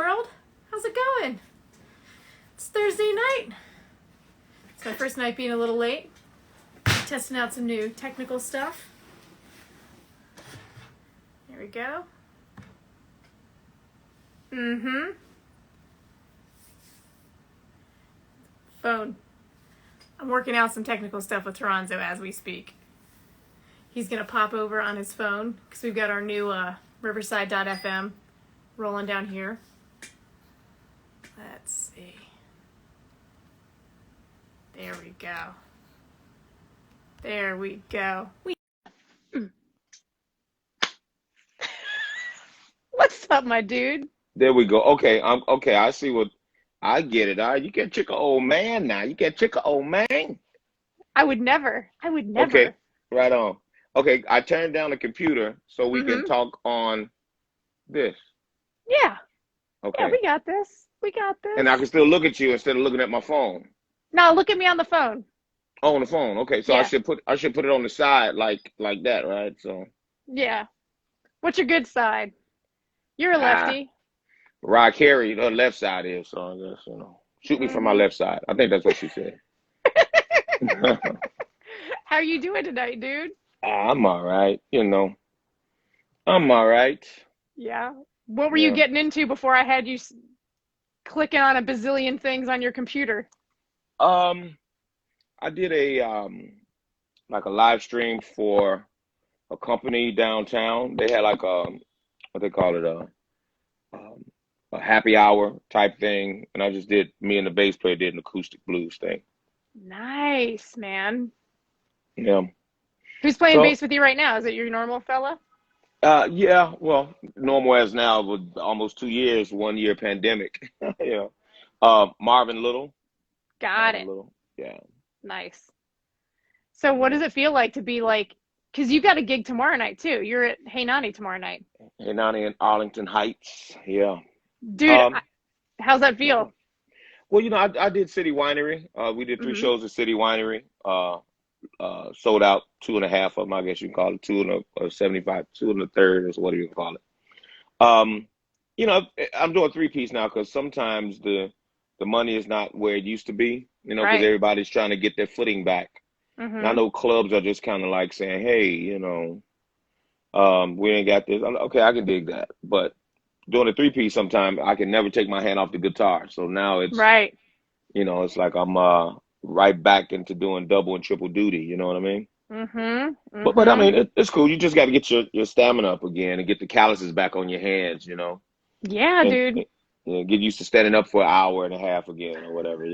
world. How's it going? It's Thursday night. It's my first night being a little late. Testing out some new technical stuff. There we go. Phone. I'm working out some technical stuff with Toronzo as we speak. He's going to pop over on his phone because we've got our new Riverside.fm rolling down here. Let's see. There we go. There we go. What's up, my dude? There we go. Okay, okay. I see what I get it. All right, you can't trick an old man now. You can't trick an old man. I would never. Okay, right on. Okay, I turned down the computer so we can talk on this. Yeah. Okay. Yeah, we got this. And I can still look at you instead of looking at my phone. No, look at me on the phone. Oh, on the phone. Okay, so Yeah. I should put it on the side like that, right? So. Yeah. What's your good side? You're a lefty. Rod Carey, the left side is, so I guess, shoot me from my left side. I think that's what she said. How are you doing tonight, dude? I'm all right, I'm all right. Yeah. What were you getting into before I had you clicking on a bazillion things on your computer? I did a live stream for a company downtown. They had like what they call it, a happy hour type thing, and I just did. Me and the bass player did an acoustic blues thing. Nice, man. Yeah. Who's playing bass with you right now? Is it your normal fella? Yeah. Well, normal as now with almost 2 years, 1 year pandemic. Yeah. Marvin Little. Got it. Little. Yeah. Nice. So what does it feel like to be like, because you got a gig tomorrow night too. You're at Hey Nani tomorrow night. Hey Nani in Arlington Heights. Yeah. Dude, how's that feel? Well, I did City Winery. We did 3 shows at City Winery. Sold out 2.5 of them, I guess you can call it, 2 and 75, 2 and a third is what you can call it. I'm doing 3-piece now because sometimes the money is not where it used to be, because Right. everybody's trying to get their footing back. And I know clubs are just kind of like saying, hey, we ain't got this. Okay, I can dig that. But doing a 3-piece sometimes, I can never take my hand off the guitar. So now it's, right. It's like I'm right back into doing double and triple duty. You know what I mean? But I mean, it's cool. You just got to get your stamina up again and get the calluses back on your hands, Yeah, dude. And get used to standing up for an hour and a half again or whatever,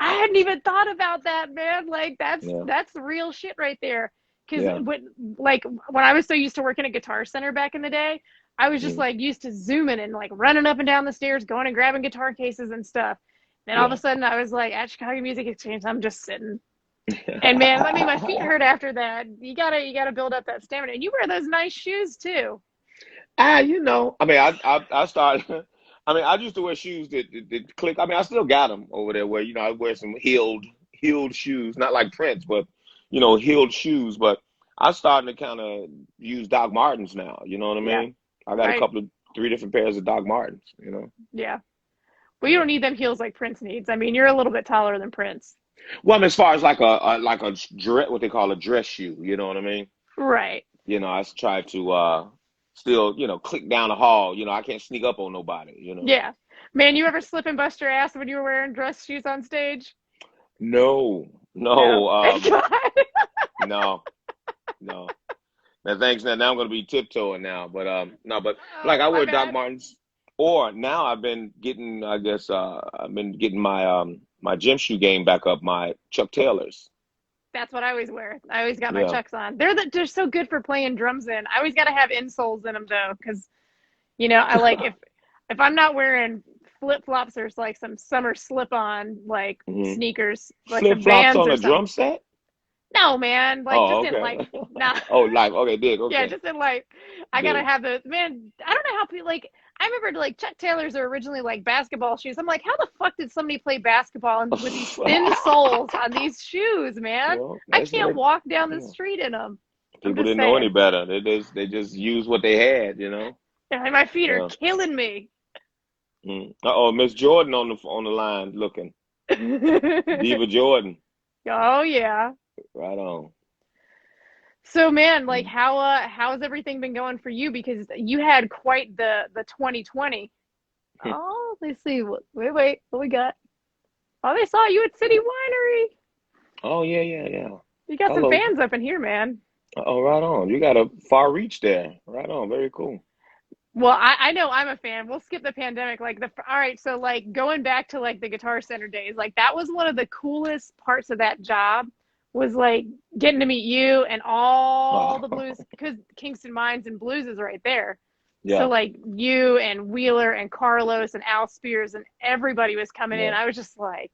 I hadn't even thought about that, man. Like that's real shit right there. Because when I was so used to working at Guitar Center back in the day, I was just like used to zooming and like running up and down the stairs, going and grabbing guitar cases and stuff. Then all of a sudden I was like at Chicago Music Exchange, I'm just sitting. And man, my feet hurt after that. You gotta build up that stamina. And you wear those nice shoes too. I started. I used to wear shoes that click. I still got them over there where, I wear some heeled shoes, not like Prince, but, heeled shoes. But I'm starting to kind of use Doc Martens now. You know what I mean? I got a couple of 3 different pairs of Doc Martens, Yeah. Well, you don't need them heels like Prince needs. You're a little bit taller than Prince. Well, as far as like a dress, what they call a dress shoe, you know what I mean? Right. I try to still, click down the hall. I can't sneak up on nobody, Yeah. Man, you ever slip and bust your ass when you were wearing dress shoes on stage? No. Thank God. No. Now thanks. Now I'm gonna be tiptoeing now, but no, but like I wear Doc Martens, or now I've been getting, I guess, I've been getting my my gym shoe game back up, my Chuck Taylors. That's what I always wear. I always got my Chucks on. They're so good for playing drums in. I always got to have insoles in them though, because I like if I'm not wearing flip flops or like some summer slip on like sneakers, like flip the flops Vans on or a something. drum set. No, man. Like just in like nah. Oh, live. Okay, dig. Okay. Yeah, just in like I gotta have the man. I don't know how people like. I remember like Chuck Taylors are originally like basketball shoes. I'm like, how the fuck did somebody play basketball with these thin soles on these shoes, man? Well, I can't walk down the street in them. People didn't know any better. They just used what they had, And my feet are killing me. Uh-oh, Miss Jordan on the line looking. Diva Jordan. Oh yeah. Right on. So man, like Mm. how's everything been going for you? Because you had quite the 2020. Oh, let's see. Wait, what we got? Oh, they saw you at City Winery. Oh yeah, yeah, yeah. You got some Hello. fans up in here, man. Oh, right on. You got a far reach there. Right on. Very cool. Well, I know I'm a fan. We'll skip the pandemic. Like all right, so like going back to like the Guitar Center days, like that was one of the coolest parts of that job was like getting to meet you and all the Oh, blues because Kingston Mines and Blues is right there. So yeah, like you and Wheeler and Carlos and Al Spears and everybody was coming in. yeah, I was just like,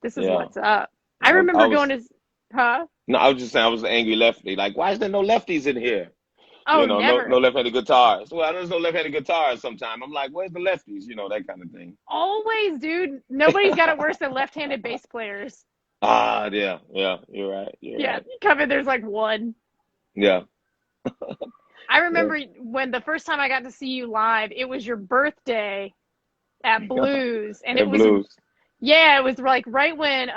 this is yeah. what's up. I I remember going was to, huh? no, I was just saying I was an angry lefty. Like, why is there no lefties in here? Oh, No never. left-handed guitars. Well, there's no left-handed guitars sometime. I'm like, where's the lefties? That kind of thing. Always, dude. Nobody's got it worse than left-handed bass players. Ah, yeah, yeah. You're right. You're Yeah, right. you come in, there's like one. Yeah. I Yeah. remember when the first time I got to see you live, it was your birthday at Blues, and it And was blues. yeah, it was like right when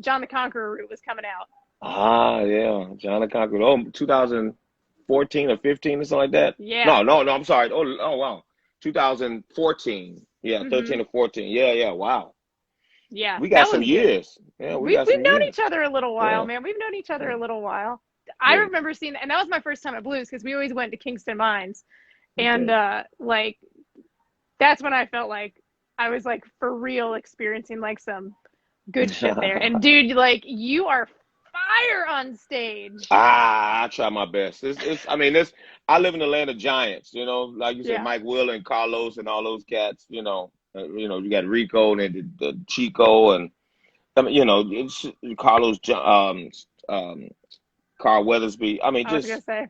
John the Conqueror was coming out. Ah, yeah. John the Conqueror. Oh, 2014 or 15 or something like that. Yeah. No. I'm sorry. Oh, wow. 2014. Yeah, 13 Mhm. or 14. Yeah, yeah. Wow. Yeah, We got that some was good. years. Yeah, we We've got we've some known years. each other a little while, Yeah. man. We've known each other Yeah. a little while. I Yeah. remember seeing, and that was my first time at Blues because we always went to Kingston Mines, and Okay. like that's when I felt like I was like for real experiencing like some good shit there. And dude, like you are fire on stage. I try my best. I mean, I live in the land of giants, like you said, Yeah. Mike Will and Carlos and all those cats, you got Rico and the Chico and I mean, it's Carlos, Carl Weathersby. I mean, I was gonna just say.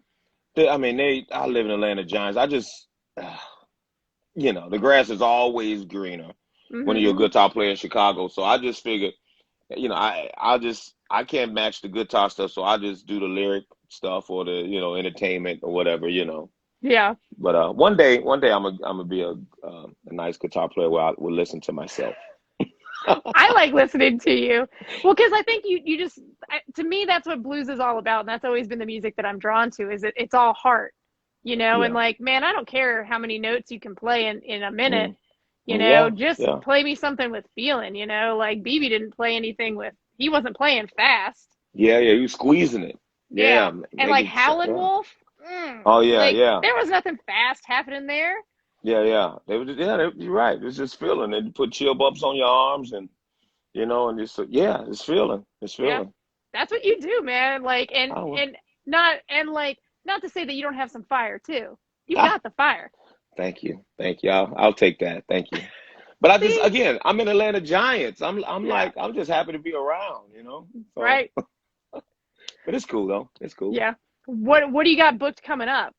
I live in the land of giants. I just, the grass is always greener when you're a Hmm. guitar player in Chicago. So I just figured, I can't match the guitar stuff, so I just do the lyric stuff or the entertainment or whatever. Yeah. But one day I'm gonna be a nice guitar player where I will listen to myself. I like listening to you. Well, because I think you just to me that's what blues is all about, and that's always been the music that I'm drawn to. Is it's all heart, and Yeah. like man, I don't care how many notes you can play in a minute, Mm. Yeah. just Yeah. play me something with feeling. Like BB didn't play anything with he wasn't playing fast. Yeah. Yeah. You squeezing it. Yeah, Yeah. and Make like it. Howlin' Yeah. Wolf, Oh yeah. like Yeah. there was nothing fast happening there. Yeah. Yeah. You're right. It's just feeling. And you put chill bumps on your arms and just yeah, it's feeling. It's Yeah, feeling. that's what you do, man. Like, Oh, and not and like not to say that you don't have some fire too. You ah, got the fire. thank you. Thank you. I'll take that. Thank you. But See, again, I'm in Atlanta Giants. I'm yeah, like, I'm just happy to be around. So, right, but it's cool though. It's cool. yeah. What do you got booked coming up?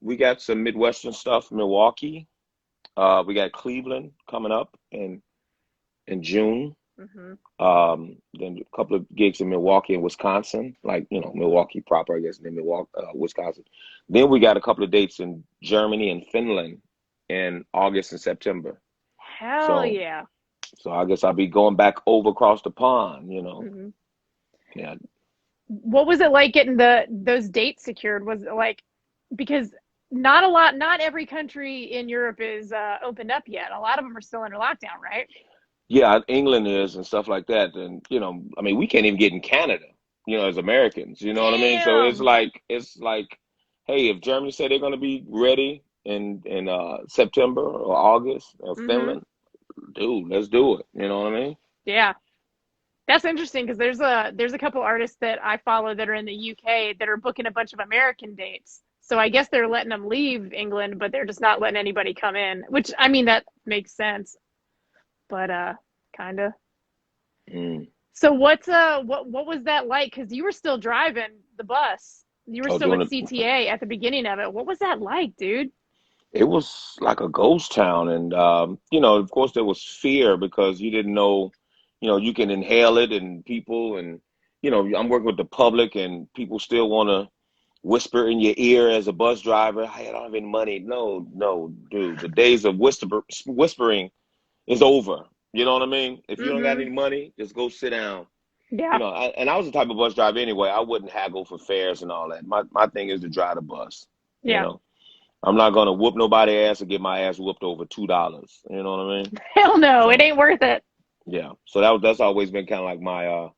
We got some Midwestern stuff, Milwaukee. We got Cleveland coming up in June. Hmm. Then a couple of gigs in Milwaukee and Wisconsin, like, Milwaukee proper, I guess, and then Milwaukee, Wisconsin. Then we got a couple of dates in Germany and Finland in August and September. Hell So, yeah. so I guess I'll be going back over across the pond. Hmm. Yeah. What was it like getting those dates secured? Was it like because not every country in Europe is opened up yet. A lot of them are still under lockdown, right? Yeah, England is and stuff like that. And, I mean, we can't even get in Canada, as Americans, you know what I mean? So Damn. it's like, hey, if Germany said they're going to be ready in September or August or Hmm. Finland, dude, let's do it. You know what I mean? Yeah. That's interesting because there's a couple artists that I follow that are in the UK that are booking a bunch of American dates. So I guess they're letting them leave England, but they're just not letting anybody come in, which I mean that makes sense, but kind of. Mm. So what was that like? Because you were still driving the bus. You were Oh, still doing with it. CTA at the beginning of it. What was that like, dude? It was like a ghost town. And, of course, there was fear because you didn't know, you can inhale it and people, and, I'm working with the public and people still want to whisper in your ear as a bus driver. Hey, I don't have any money. No, dude. The days of whispering is over. You know what I mean? If you don't got any money, just go sit down. Yeah. You know, and I was the type of bus driver anyway. I wouldn't haggle for fares and all that. My thing is to drive the bus. Yeah. You know, I'm not gonna whoop nobody's ass or get my ass whooped over $2. You know what I mean? Hell no, it ain't worth it. Yeah. So that's always been kind of like my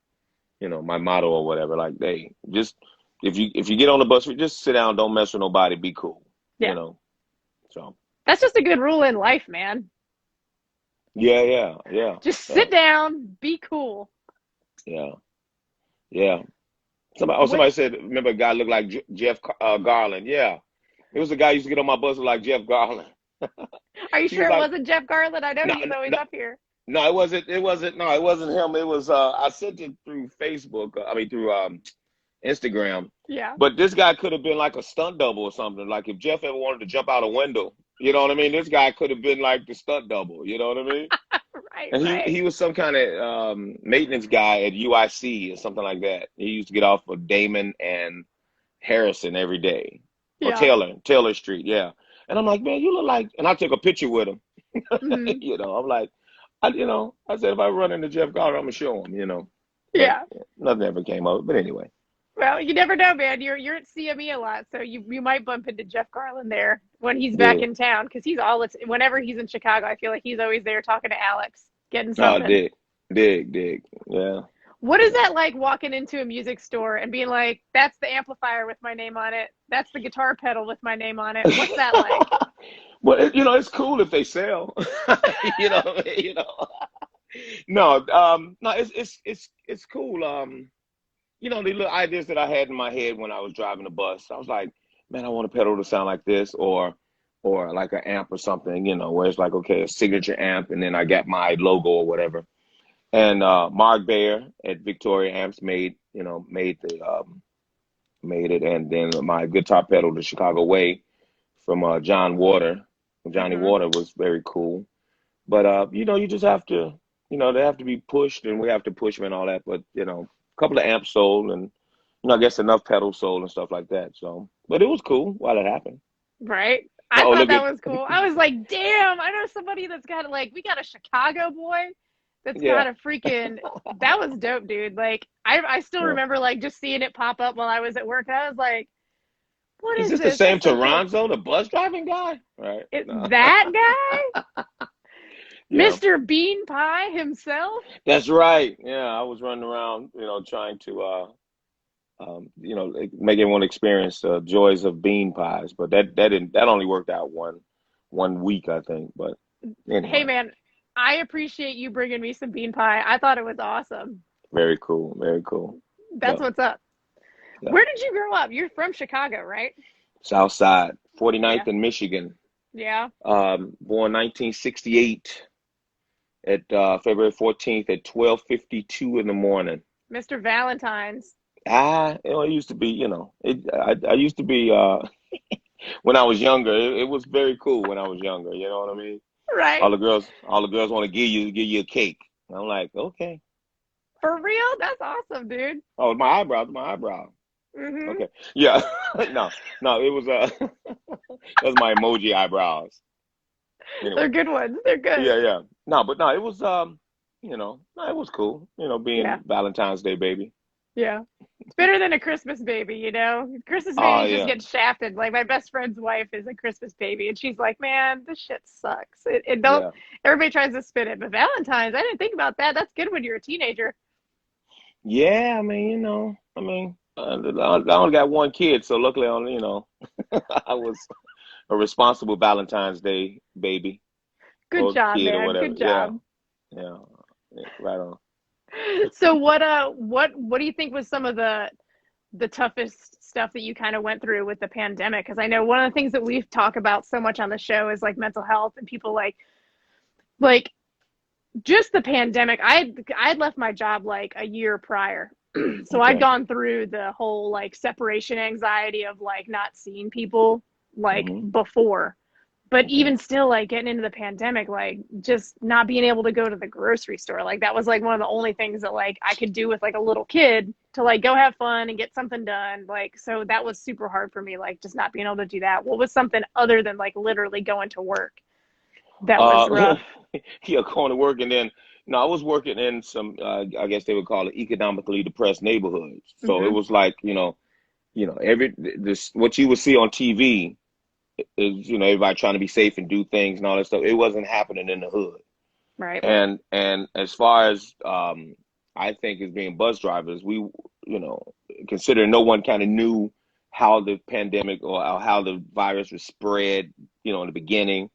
my motto or whatever. Like, hey, just if you get on the bus, just sit down, don't mess with nobody, be cool. Yeah. You know. So that's just a good rule in life, man. Yeah. Just sit down, be cool. Yeah. Somebody said, remember a guy looked like Jeff Garland? Yeah. It was a guy who used to get on my bus like Jeff Garland. Are you sure it wasn't Jeff Garland? I know he's always up here. No, it wasn't. No, it wasn't him. It was. I sent it through Facebook. Through Instagram. Yeah. But this guy could have been like a stunt double or something. Like if Jeff ever wanted to jump out a window, you know what I mean? This guy could have been like the stunt double. You know what I mean? Right. And he was some kind of maintenance guy at UIC or something like that. He used to get off of Damon and Harrison every day. Or Taylor Street. Yeah. And I'm like, man, you look like. And I took a picture with him. You know, I'm like. I said if I run into Jeff Garland, I'm gonna show him. You know. Yeah. But nothing ever came up. But anyway. Well, you never know, man. You're at CME a lot, so you might bump into Jeff Garland there when he's back in town, because he's whenever he's in Chicago, I feel like he's always there talking to Alex, getting something. Oh, dig. Yeah. What is that like, walking into a music store and being like, that's the amplifier with my name on it, that's the guitar pedal with my name on it? What's that like? Well, it's cool if they sell. You know what I mean? No, it's cool. The little ideas that I had in my head when I was driving the bus, I was like, man, I want a pedal to sound like this, or like an amp or something, where it's like, okay, a signature amp, and then I got my logo or whatever. And Mark Baer at Victoria Amps made it, and then my guitar pedal, the Chicago Way, from Johnny Water was very cool. But you just have to, they have to be pushed, and we have to push them and all that. But a couple of amps sold, and I guess enough pedals sold and stuff like that. So, but it was cool while it happened. Right. I thought that was cool. I was like, damn, I know somebody that's got we got a Chicago boy that's got a freaking, that was dope, dude. Like, I still remember just seeing it pop up while I was at work, and I was like, what is this? Is this the same Toronzo, the bus driving guy? Right. That guy? Mr. Bean Pie himself? That's right. Yeah, I was running around, trying to, make everyone experience the joys of bean pies. But that only worked out one week, I think. But anyway. Hey, man, I appreciate you bringing me some bean pie. I thought it was awesome. Very cool. Very cool. That's what's up. Yeah. Where did you grow up? You're from Chicago, right? South Side, 49th in Michigan. Yeah. Born 1968 at February 14th at 12:52 in the morning. Mr. Valentine's. It used to be, I used to be, when I was younger, it was very cool when I was younger, you know what I mean? Right. All the girls want to give you a cake. I'm like, okay. For real? That's awesome, dude. Oh, my eyebrow. Mm-hmm. Okay. Yeah. No, it was that was my emoji eyebrows. Anyway. They're good ones. They're good. Yeah. No, it was it was cool, being Valentine's Day baby. Yeah. It's better than a Christmas baby, Christmas baby just gets shafted. Like, my best friend's wife is a Christmas baby, and she's like, man, this shit sucks. Everybody tries to spin it, but Valentine's, I didn't think about that. That's good when you're a teenager. Yeah, I mean, I only got one kid, so luckily, I was a responsible Valentine's Day baby. Good job, man. Good job. Yeah, right on. So what do you think was some of the toughest stuff that you kind of went through with the pandemic? Because I know one of the things that we've talked about so much on the show is mental health, and people like just the pandemic. I'd left my job a year prior. So I'd gone through the whole separation anxiety of not seeing people before. But even still, getting into the pandemic, just not being able to go to the grocery store, that was one of the only things that I could do with a little kid to like go have fun and get something done. Like, so that was super hard for me, like just not being able to do that. What was something other than like literally going to work that was rough? Yeah, going to work, and then no, I was working in some I guess they would call it economically depressed neighborhoods. So it was like, every this what you would see on TV is, everybody trying to be safe and do things and all that stuff. It wasn't happening in the hood. Right. And as far as I think as being bus drivers, we, considering no one kind of knew how the pandemic or how the virus was spread, in the beginning.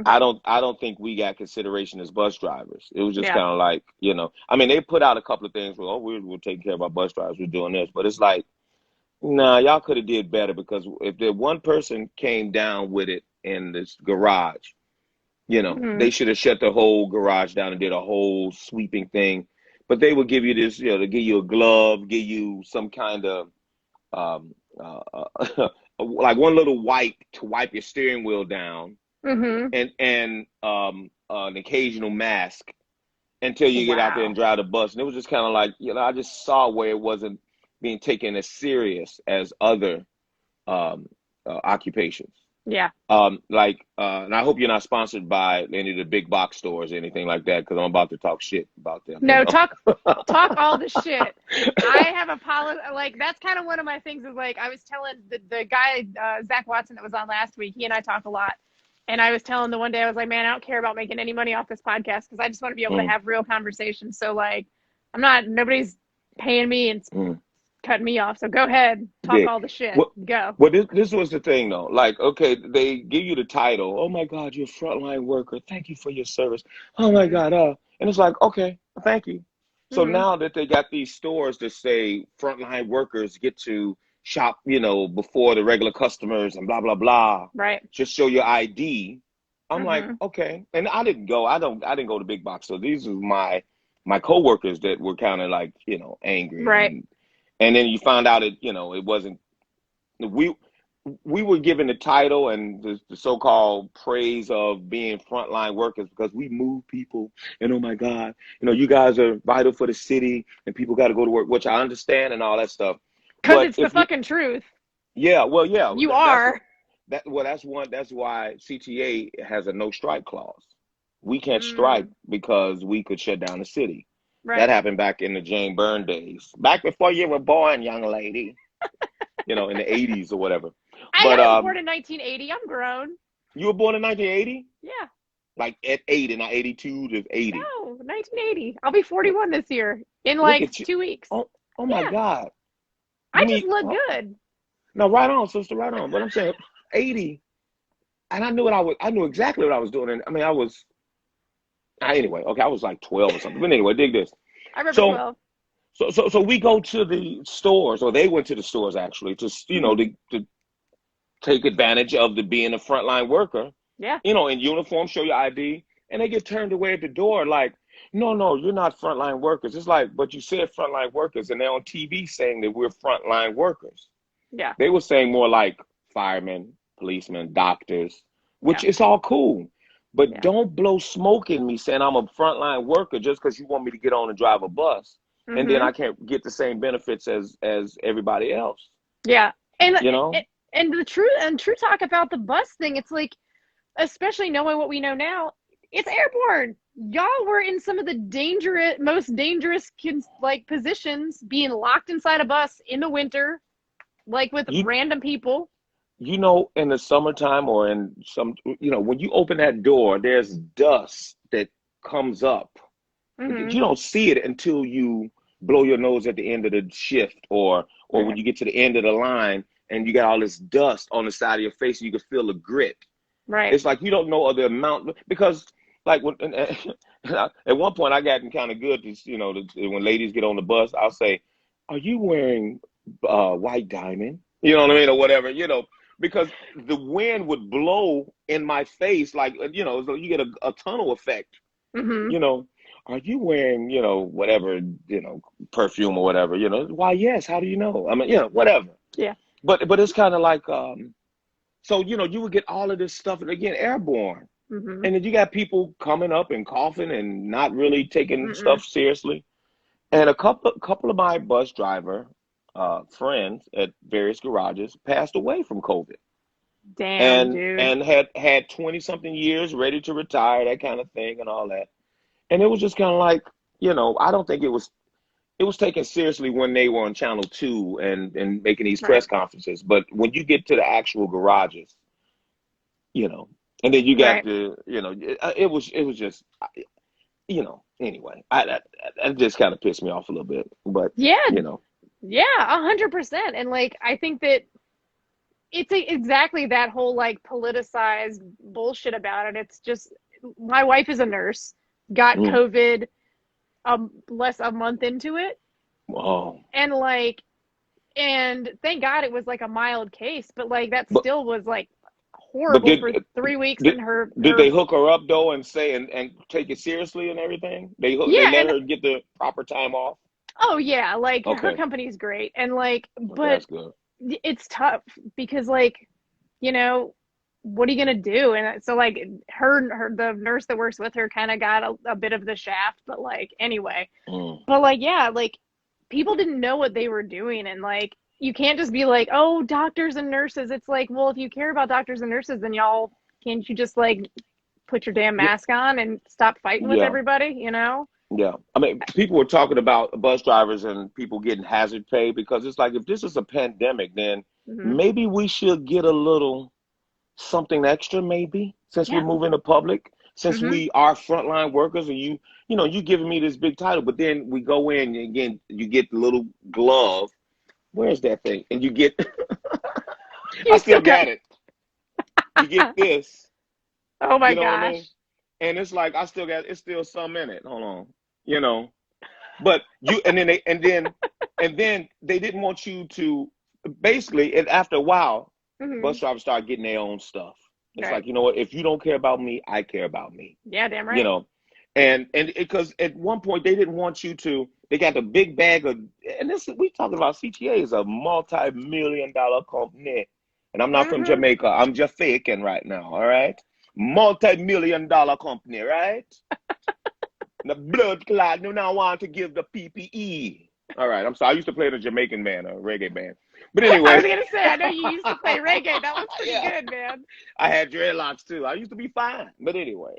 I don't think we got consideration as bus drivers. It was just kind of like, I mean, they put out a couple of things. Well, oh, we're taking care of our bus drivers. We're doing this, but it's like, nah, y'all could have did better, because if the one person came down with it in this garage, they should have shut the whole garage down and did a whole sweeping thing. But they would give you this, they give you a glove, give you some kind of like one little wipe to wipe your steering wheel down, and an occasional mask until you get out there and drive the bus. And it was just kind of like, I just saw where it wasn't being taken as serious as other occupations. Yeah. And I hope you're not sponsored by any of the big box stores or anything like that, because I'm about to talk shit about them. No, talk all the shit. I have a policy. Like, that's kind of one of my things is like, I was telling the guy, Zach Watson, that was on last week, he and I talk a lot. And I was telling the one day, I was like, man, I don't care about making any money off this podcast, because I just want to be able to have real conversations. So like, nobody's paying me and cutting me off. So go ahead, talk all the shit. Go. Well, this was the thing though. Like, okay, they give you the title. Oh my God, you're a frontline worker. Thank you for your service. Oh my God. And it's like, okay, thank you. So now that they got these stores that say frontline workers get to shop, before the regular customers and blah, blah, blah. Right. Just show your ID. I'm like, okay. And I didn't go to big box. So these are my coworkers that were kind of like, angry. Right. And then you found out it wasn't, we were given the title and the so-called praise of being frontline workers because we move people, and oh my God, you guys are vital for the city and people got to go to work, which I understand and all that stuff. Because it's the fucking truth. Yeah, well, yeah. You are. That's why CTA has a no strike clause. We can't strike because we could shut down the city. Right. That happened back in the Jane Byrne days, back before you were born, young lady. In the 80s or whatever. I was born in 1980. I'm grown. You were born in 1980? Yeah. Like at 80, not 82 to 80. No, 1980. I'll be 41 this year in like 2 weeks. Oh my God. I just look good. No, right on, sister, right on. But I'm saying 80, and I knew exactly what I was doing. And I mean, anyway, okay, I was like 12 or something. But anyway, dig this. I remember 12. So we go to the stores, or they went to the stores actually, to to take advantage of being a frontline worker. Yeah. In uniform, show your ID, and they get turned away at the door like, no, you're not frontline workers. It's like, but you said frontline workers, and they're on TV saying that we're frontline workers. Yeah. They were saying more like firemen, policemen, doctors, which is all cool. But don't blow smoke in me saying I'm a frontline worker just because you want me to get on and drive a bus. And then I can't get the same benefits as everybody else. Yeah. And and the true talk about the bus thing, it's like, especially knowing what we know now, it's airborne. Y'all were in some of the most dangerous positions, being locked inside a bus in the winter, like with random people. In the summertime or in some, when you open that door, there's dust that comes up. You don't see it until you blow your nose at the end of the shift or when you get to the end of the line and you got all this dust on the side of your face and you can feel the grit. Right. It's like you don't know the amount, because like at one point I gotten kind of good to, when ladies get on the bus, I'll say, are you wearing white diamond? You know what I mean? Or whatever, because the wind would blow in my face, like, so you get a tunnel effect. Are you wearing, whatever, perfume or whatever, why, yes. How do you know? I mean, whatever. Yeah. But it's kind of like, so, you would get all of this stuff, and again, airborne. And then you got people coming up and coughing and not really taking stuff seriously. And a couple of my bus driver friends at various garages passed away from COVID. Damn, dude. And had 20 something years, ready to retire, that kind of thing and all that. And it was just kind of like, I don't think it was taken seriously when they were on Channel 2 and making these press conferences. But when you get to the actual garages, and then you got it was just, anyway, that just kind of pissed me off a little bit. But, yeah, 100%. And like, I think that it's exactly that whole like politicized bullshit about it. It's just, my wife is a nurse, got COVID less a month into it. Wow. And thank God it was like a mild case, but like that still was like horrible for 3 weeks. Did they hook her up though and say and take it seriously and everything? They let her get the proper time off? Oh yeah, like her company's great. And like, but that's good. It's tough because like, what are you gonna do? And so like the nurse that works with her kind of got a bit of the shaft, but like anyway. But like, yeah, like people didn't know what they were doing, and like you can't just be like, oh, doctors and nurses. It's like, well, if you care about doctors and nurses, then can't you just like put your damn mask on and stop fighting with everybody, Yeah. I mean, people were talking about bus drivers and people getting hazard pay, because it's like, if this is a pandemic, then maybe we should get a little something extra, maybe, since we're moving to public, since we are frontline workers, and you giving me this big title, but then we go in and again, you get the little glove. Where's that thing? And you get, I still got it. You get this. Oh my gosh. I mean? And it's like, it's still some in it. Hold on, but and then they didn't want you to, basically, and after a while, bus drivers start getting their own stuff. It's like, you know what? If you don't care about me, I care about me. Yeah, damn right. And because at one point they didn't want you to. They got the big bag of, and we talking about CTA is a multi-million-dollar company, and I'm not from Jamaica. I'm just faking right now. All right, multi-million-dollar company, right? The blood clot do not want to give the PPE. All right, I'm sorry. I used to play in a Jamaican band, a reggae band. But anyway. I was going to say, I know you used to play reggae. That was pretty good, man. I had dreadlocks too. I used to be fine. But anyway.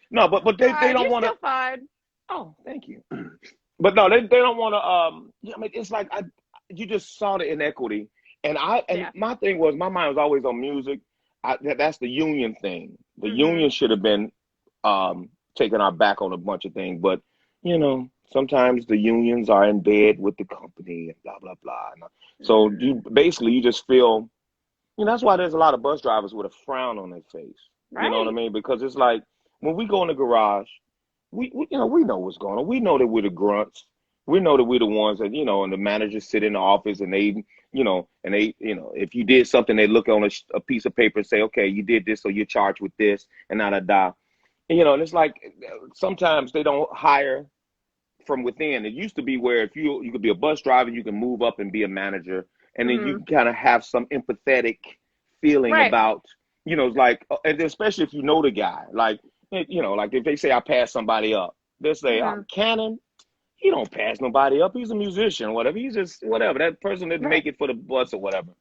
No, but they don't want to. Still fine. Oh, thank you. But no, they don't want to. I mean, it's like you just saw the inequity. And my thing was, my mind was always on music. That's the union thing. The union should have been taking our back on a bunch of things. But, sometimes the unions are in bed with the company and blah, blah, blah. So you just feel, that's why there's a lot of bus drivers with a frown on their face. Right. You know what I mean? Because it's like, when we go in the garage, we know what's going on. We know that we're the grunts. We know that we're the ones that, and the managers sit in the office and they, if you did something, they look on a piece of paper and say, okay, you did this, so you're charged with this, and da. And it's like, sometimes they don't hire from within. It used to be where if you could be a bus driver, you can move up and be a manager, and then you kind of have some empathetic feeling about, like, and especially if you know the guy, like, like if they say I pass somebody up, they'll say, Cannon, he don't pass nobody up. He's a musician or whatever. He's just whatever. That person didn't make it for the bus or whatever.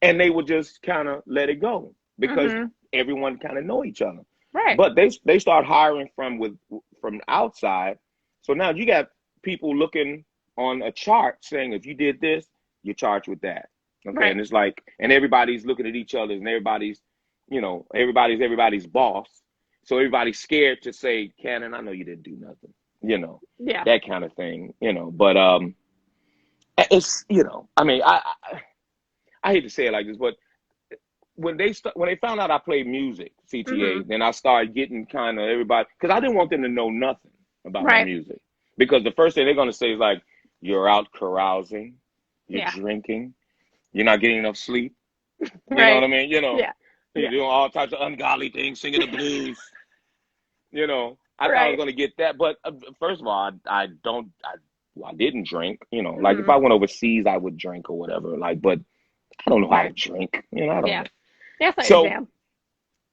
And they would just kind of let it go because everyone kind of know each other. Right. But they start hiring from outside. So now you got people looking on a chart saying, if you did this, you're charged with that. Okay. Right. And it's like, and everybody's looking at each other and everybody's everybody's boss. So everybody's scared to say, Cannon, I know you didn't do nothing, that kind of thing, but, it's, I mean, I hate to say it like this, but when they found out I played music, CTA, then I started getting kind of everybody, because I didn't want them to know nothing about my music, because the first thing they're going to say is like, you're out carousing, you're drinking, you're not getting enough sleep. You know what I mean? You're doing all types of ungodly things, singing the blues. I thought I was going to get that. But first of all, I didn't drink. Like if I went overseas, I would drink or whatever. Like, but I don't know how to drink. I don't know. That's not your jam.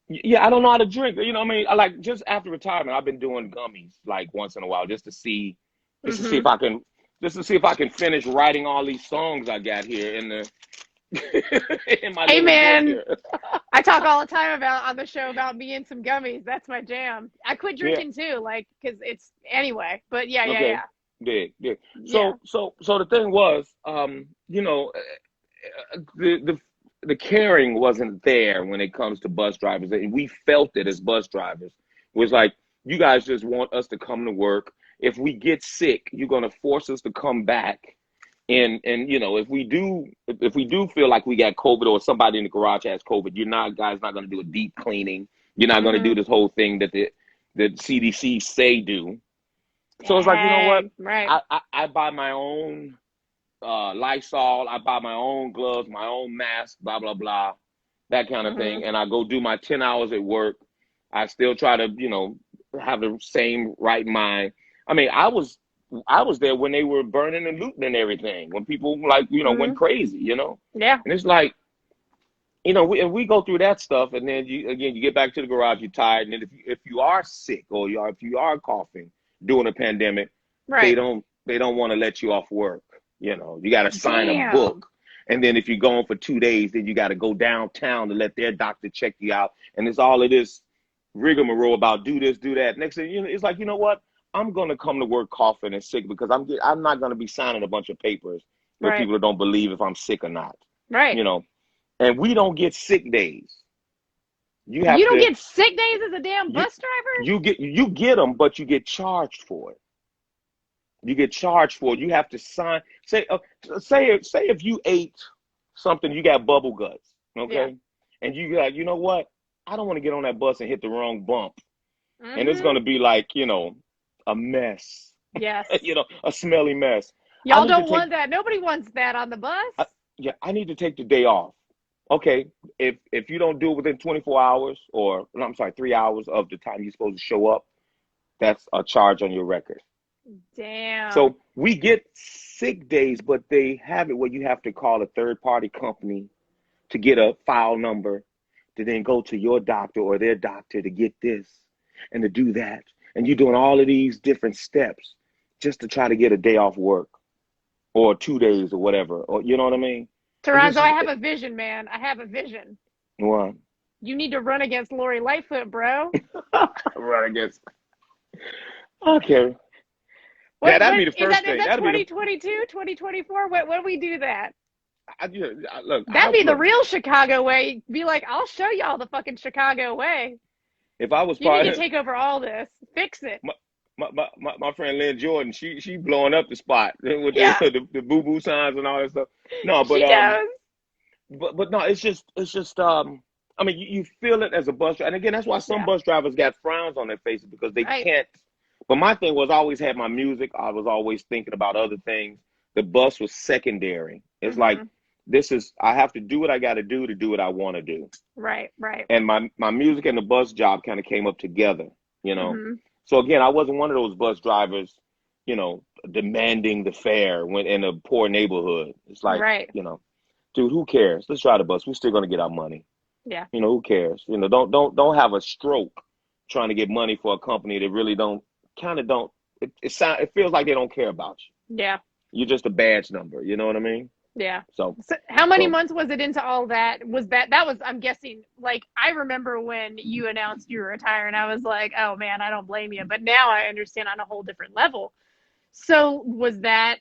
Yeah, I don't know how to drink. I mean, I like just after retirement, I've been doing gummies like once in a while just to see if I can. just to see if I can finish writing all these songs I got here in the in my hey little man, book here. I talk all the time about on the show about me and some gummies. That's my jam. I quit drinking too, like, because it's anyway. But Okay. Yeah. Yeah. So the thing was, you know, the caring wasn't there when it comes to bus drivers, and we felt it as bus drivers. It was like, you guys just want us to come to work. If we get sick, you're gonna force us to come back. And you know, if we do feel like we got COVID or somebody in the garage has COVID, you're not gonna do a deep cleaning. You're not gonna do this whole thing that the CDC say do. So it's like, you know what? Right. I buy my own Lysol. I buy my own gloves, my own mask, blah blah blah, that kind of thing. And I go do my 10 hours at work. I still try to, you know, have the same right mind. I mean, I was there when they were burning and looting and everything, when people, like, you know, went crazy, you know? Yeah. And it's like, you know, we go through that stuff, and then you get back to the garage, you're tired, and then if you are sick or if you are coughing during a pandemic, they don't want to let you off work. You know, you got to sign a book. And then if you're gone for 2 days, then you got to go downtown to let their doctor check you out. And it's all of this rigmarole about do this, do that. Next thing you know, it's like, you know what? I'm going to come to work coughing and sick because I'm not going to be signing a bunch of papers where people don't believe if I'm sick or not. Right. You know, and we don't get sick days. You don't get sick days as a damn bus driver? You get them, but you get charged for it. You get charged for it. You have to sign. Say if you ate something, you got bubble guts, okay? And you like, you know what? I don't want to get on that bus and hit the wrong bump. And it's going to be like, you know, a mess. Yes. You know, a smelly mess. Y'all don't want that. Nobody wants that on the bus. I need to take the day off. Okay, if you don't do it within 24 hours, or I'm sorry, 3 hours of the time you're supposed to show up, that's a charge on your record. Damn. So we get sick days, but they have it where you have to call a third-party company to get a file number to then go to your doctor or their doctor to get this and to do that. And you're doing all of these different steps just to try to get a day off work or 2 days or whatever. Or, you know what I mean? Toronzo, I have a vision, man. I have a vision. What? You need to run against Lori Lightfoot, bro. Run against. Okay. Yeah, that'd be the first thing. Is that 2022, 2024? When we do that? Look, that'd be the real Chicago way. Be like, I'll show y'all the fucking Chicago way. If I was you need to take over all this. Fix it. My friend Lynn Jordan, she blowing up the spot with the boo boo signs and all that stuff. No, but she does. But no, it's just I mean, you feel it as a bus driver, and again, that's why some bus drivers got frowns on their faces because they can't. But my thing was, I always had my music. I was always thinking about other things. The bus was secondary. It's like, I have to do what I got to do what I want to do. Right. And my music and the bus job kind of came up together, you know. So again, I wasn't one of those bus drivers, you know, demanding the fare when in a poor neighborhood. It's like, you know, dude, who cares? Let's drive the bus. We're still gonna get our money. Yeah. You know, who cares? You know, don't have a stroke trying to get money for a company that really don't. It feels like they don't care about you. Yeah. You're just a badge number. You know what I mean? Yeah. So how many months was it into all that? That was, I'm guessing, like, I remember when you announced you were retiring, I was like, oh man, I don't blame you. But now I understand on a whole different level. So was that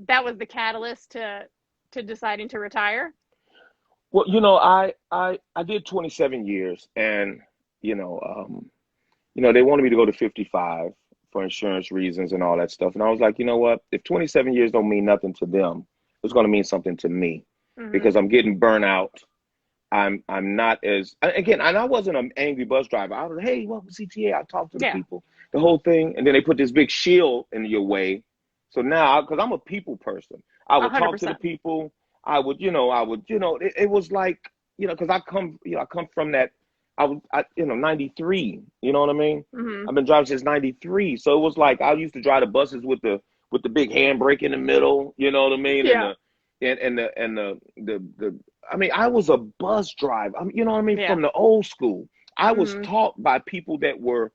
was the catalyst to deciding to retire? Well, you know, I did 27 years, and you know, they wanted me to go to 55 for insurance reasons and all that stuff. And I was like, you know what? If 27 years don't mean nothing to them, it's going to mean something to me because I'm getting burnt out. I'm not as, again, and I wasn't an angry bus driver. I was, hey, welcome to CTA. I talked to the people, the whole thing. And then they put this big shield in your way. So now, because I'm a people person, I would 100%. Talk to the people. I would, it was like, because I come from that. I 93, you know what I mean? I've been driving since 93. So it was like, I used to drive the buses with the big handbrake in the middle, you know what I mean? Yeah. And the I mean, I was a bus driver. You know what I mean? From the old school. I was taught by people that were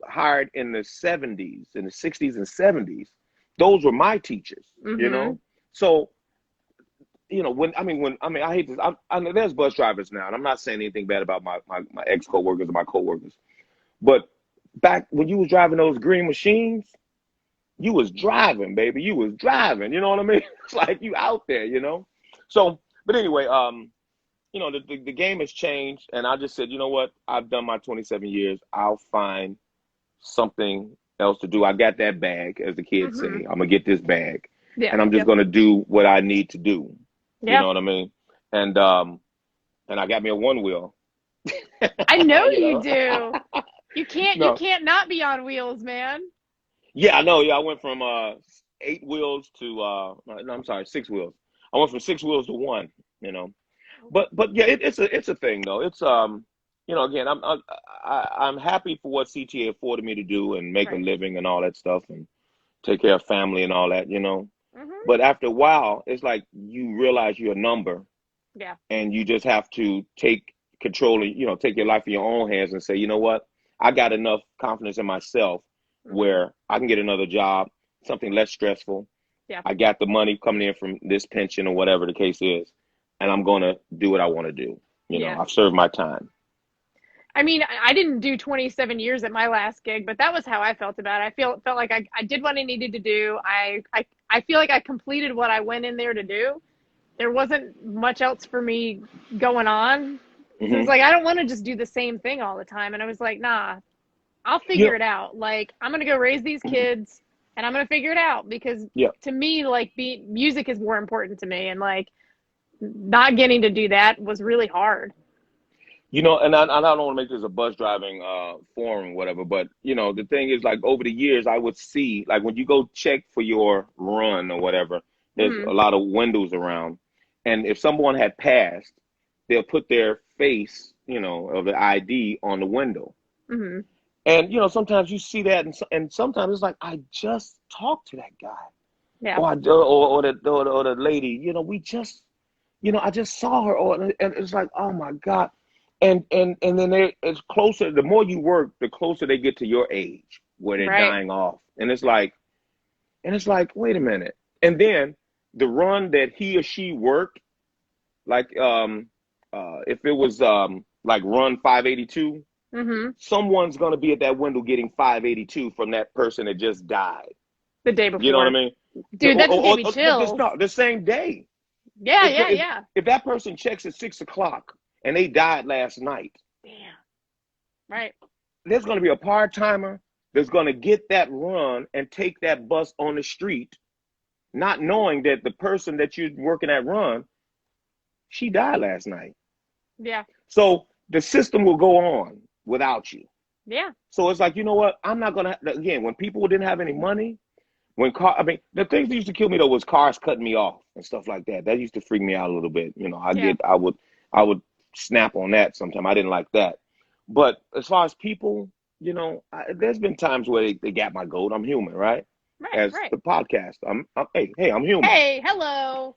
hired in the 70s, in the 60s and 70s, those were my teachers, you know? So, you know, I hate this. I know there's bus drivers now, and I'm not saying anything bad about my ex-coworkers or my coworkers, but back when you was driving those green machines, you was driving, baby. You was driving, you know what I mean? It's like you out there, you know? So, but anyway, you know, the game has changed, and I just said, you know what? I've done my 27 years. I'll find something else to do. I got that bag, as the kids say. I'm gonna get this bag, and I'm just gonna do what I need to do. You know what I mean? And I got me a one wheel. I know you do. You can't not be on wheels, man. Yeah, I know. Yeah, I went from 8 wheels to no, I'm sorry, 6 wheels. I went from 6 wheels to 1. You know, but yeah, it's a thing though. It's you know, again, I'm happy for what CTA afforded me to do and make a living and all that stuff and take care of family and all that. You know, but after a while, it's like you realize you're a number. Yeah. And you just have to take control, you know, take your life in your own hands and say, you know what, I got enough confidence in myself where I can get another job, something less stressful. Yeah. I got the money coming in from this pension or whatever the case is, and I'm going to do what I want to do. You know, I've served my time. I mean, I didn't do 27 years at my last gig, but that was how I felt about it. Felt like I did what I needed to do. I feel like I completed what I went in there to do. There wasn't much else for me going on. So it was like, I don't want to just do the same thing all the time. And I was like, nah, I'll figure it out. Like, I'm going to go raise these kids and I'm going to figure it out because to me, like, music is more important to me. And like, not getting to do that was really hard. You know, and I don't want to make this a bus driving forum or whatever, but, you know, the thing is, like, over the years, I would see, like, when you go check for your run or whatever, there's a lot of windows around. And if someone had passed, they'll put their face, you know, of the ID on the window. And, you know, sometimes you see that, and sometimes it's like, I just talked to that guy. Yeah. Or the lady, you know, we just, you know, I just saw her. And it's like, oh, my God. And then it's closer. The more you work, the closer they get to your age where they're dying off. And it's like, wait a minute. And then the run that he or she worked, like if it was like run 582, someone's gonna be at that window getting 582 from that person that just died the day before. You know what I mean? Dude, that just gave me chills. The same day. Yeah. If that person checks at 6 o'clock and they died last night, damn. Right. There's gonna be a part-timer that's gonna get that run and take that bus on the street, not knowing that the person that you're working at run, she died last night. Yeah. So the system will go on without you. Yeah. So it's like, you know what? I'm not gonna, again, when people didn't have any money, the things that used to kill me though was cars cutting me off and stuff like that. That used to freak me out a little bit. You know, I would snap on that sometimes. I didn't like that. But as far as people, you know, there's been times where they got my goat. I'm human, right? As the podcast, I'm human. Hey, hello.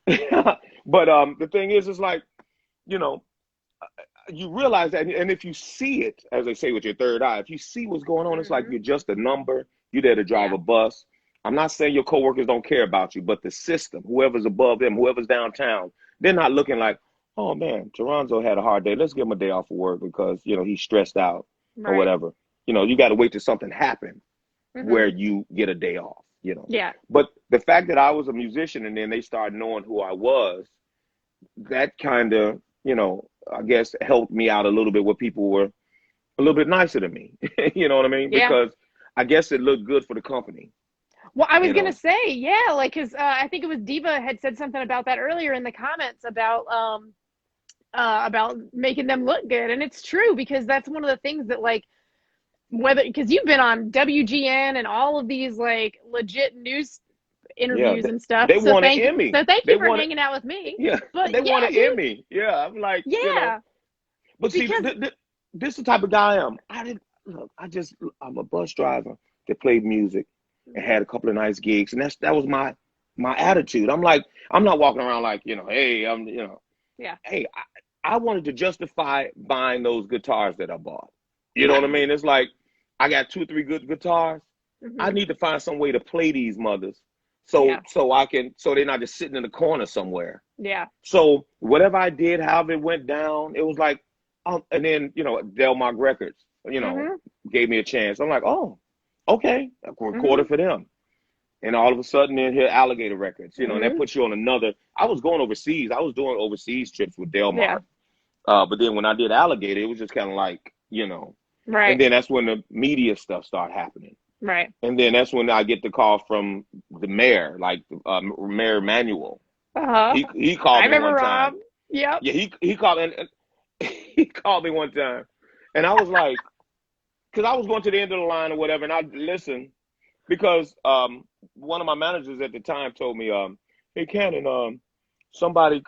But the thing is like, you know, you realize that, and if you see it, as they say with your third eye, if you see what's going on, it's like you're just a number. You're there to drive a bus. I'm not saying your coworkers don't care about you, but the system, whoever's above them, whoever's downtown, they're not looking like, oh man, Toronzo had a hard day. Let's give him a day off of work because, you know, he's stressed out or whatever. You know, you got to wait till something happens where you get a day off, you know. Yeah. But the fact that I was a musician and then they started knowing who I was, that kind of, you know, I guess helped me out a little bit where people were a little bit nicer to me. You know what I mean? Yeah. Because I guess it looked good for the company. Well, I was going to say, yeah, like, because I think it was Diva had said something about that earlier in the comments about making them look good. And it's true, because that's one of the things that, like, because you've been on WGN and all of these, like, legit news interviews and stuff. They won an Emmy. So thank you for hanging out with me. Yeah, but they won an Emmy. Yeah, I'm like, yeah. You know, but see, this is the type of guy I am. I'm a bus driver that played music and had a couple of nice gigs, and that was my attitude. I'm like, I'm not walking around like, you know, hey, hey, I wanted to justify buying those guitars that I bought. You know what I mean? It's like, I got 2 or 3 good guitars. I need to find some way to play these mothers, so they're not just sitting in the corner somewhere. Yeah. So whatever I did, however it went down, it was like, and then Delmark Records, gave me a chance. I'm like, oh, okay, I recorded for them, and all of a sudden then here Alligator Records, and that puts you on another. I was going overseas. I was doing overseas trips with Delmark, but then when I did Alligator, it was just kind of like, right. And then that's when the media stuff started happening. Right. And then that's when I get the call from the mayor, like Mayor Emanuel. He called me one time. Yep. Yeah, he called and he called me one time, and I was like, because I was going to the end of the line or whatever, and I listened because one of my managers at the time told me, "Hey, Cannon, somebody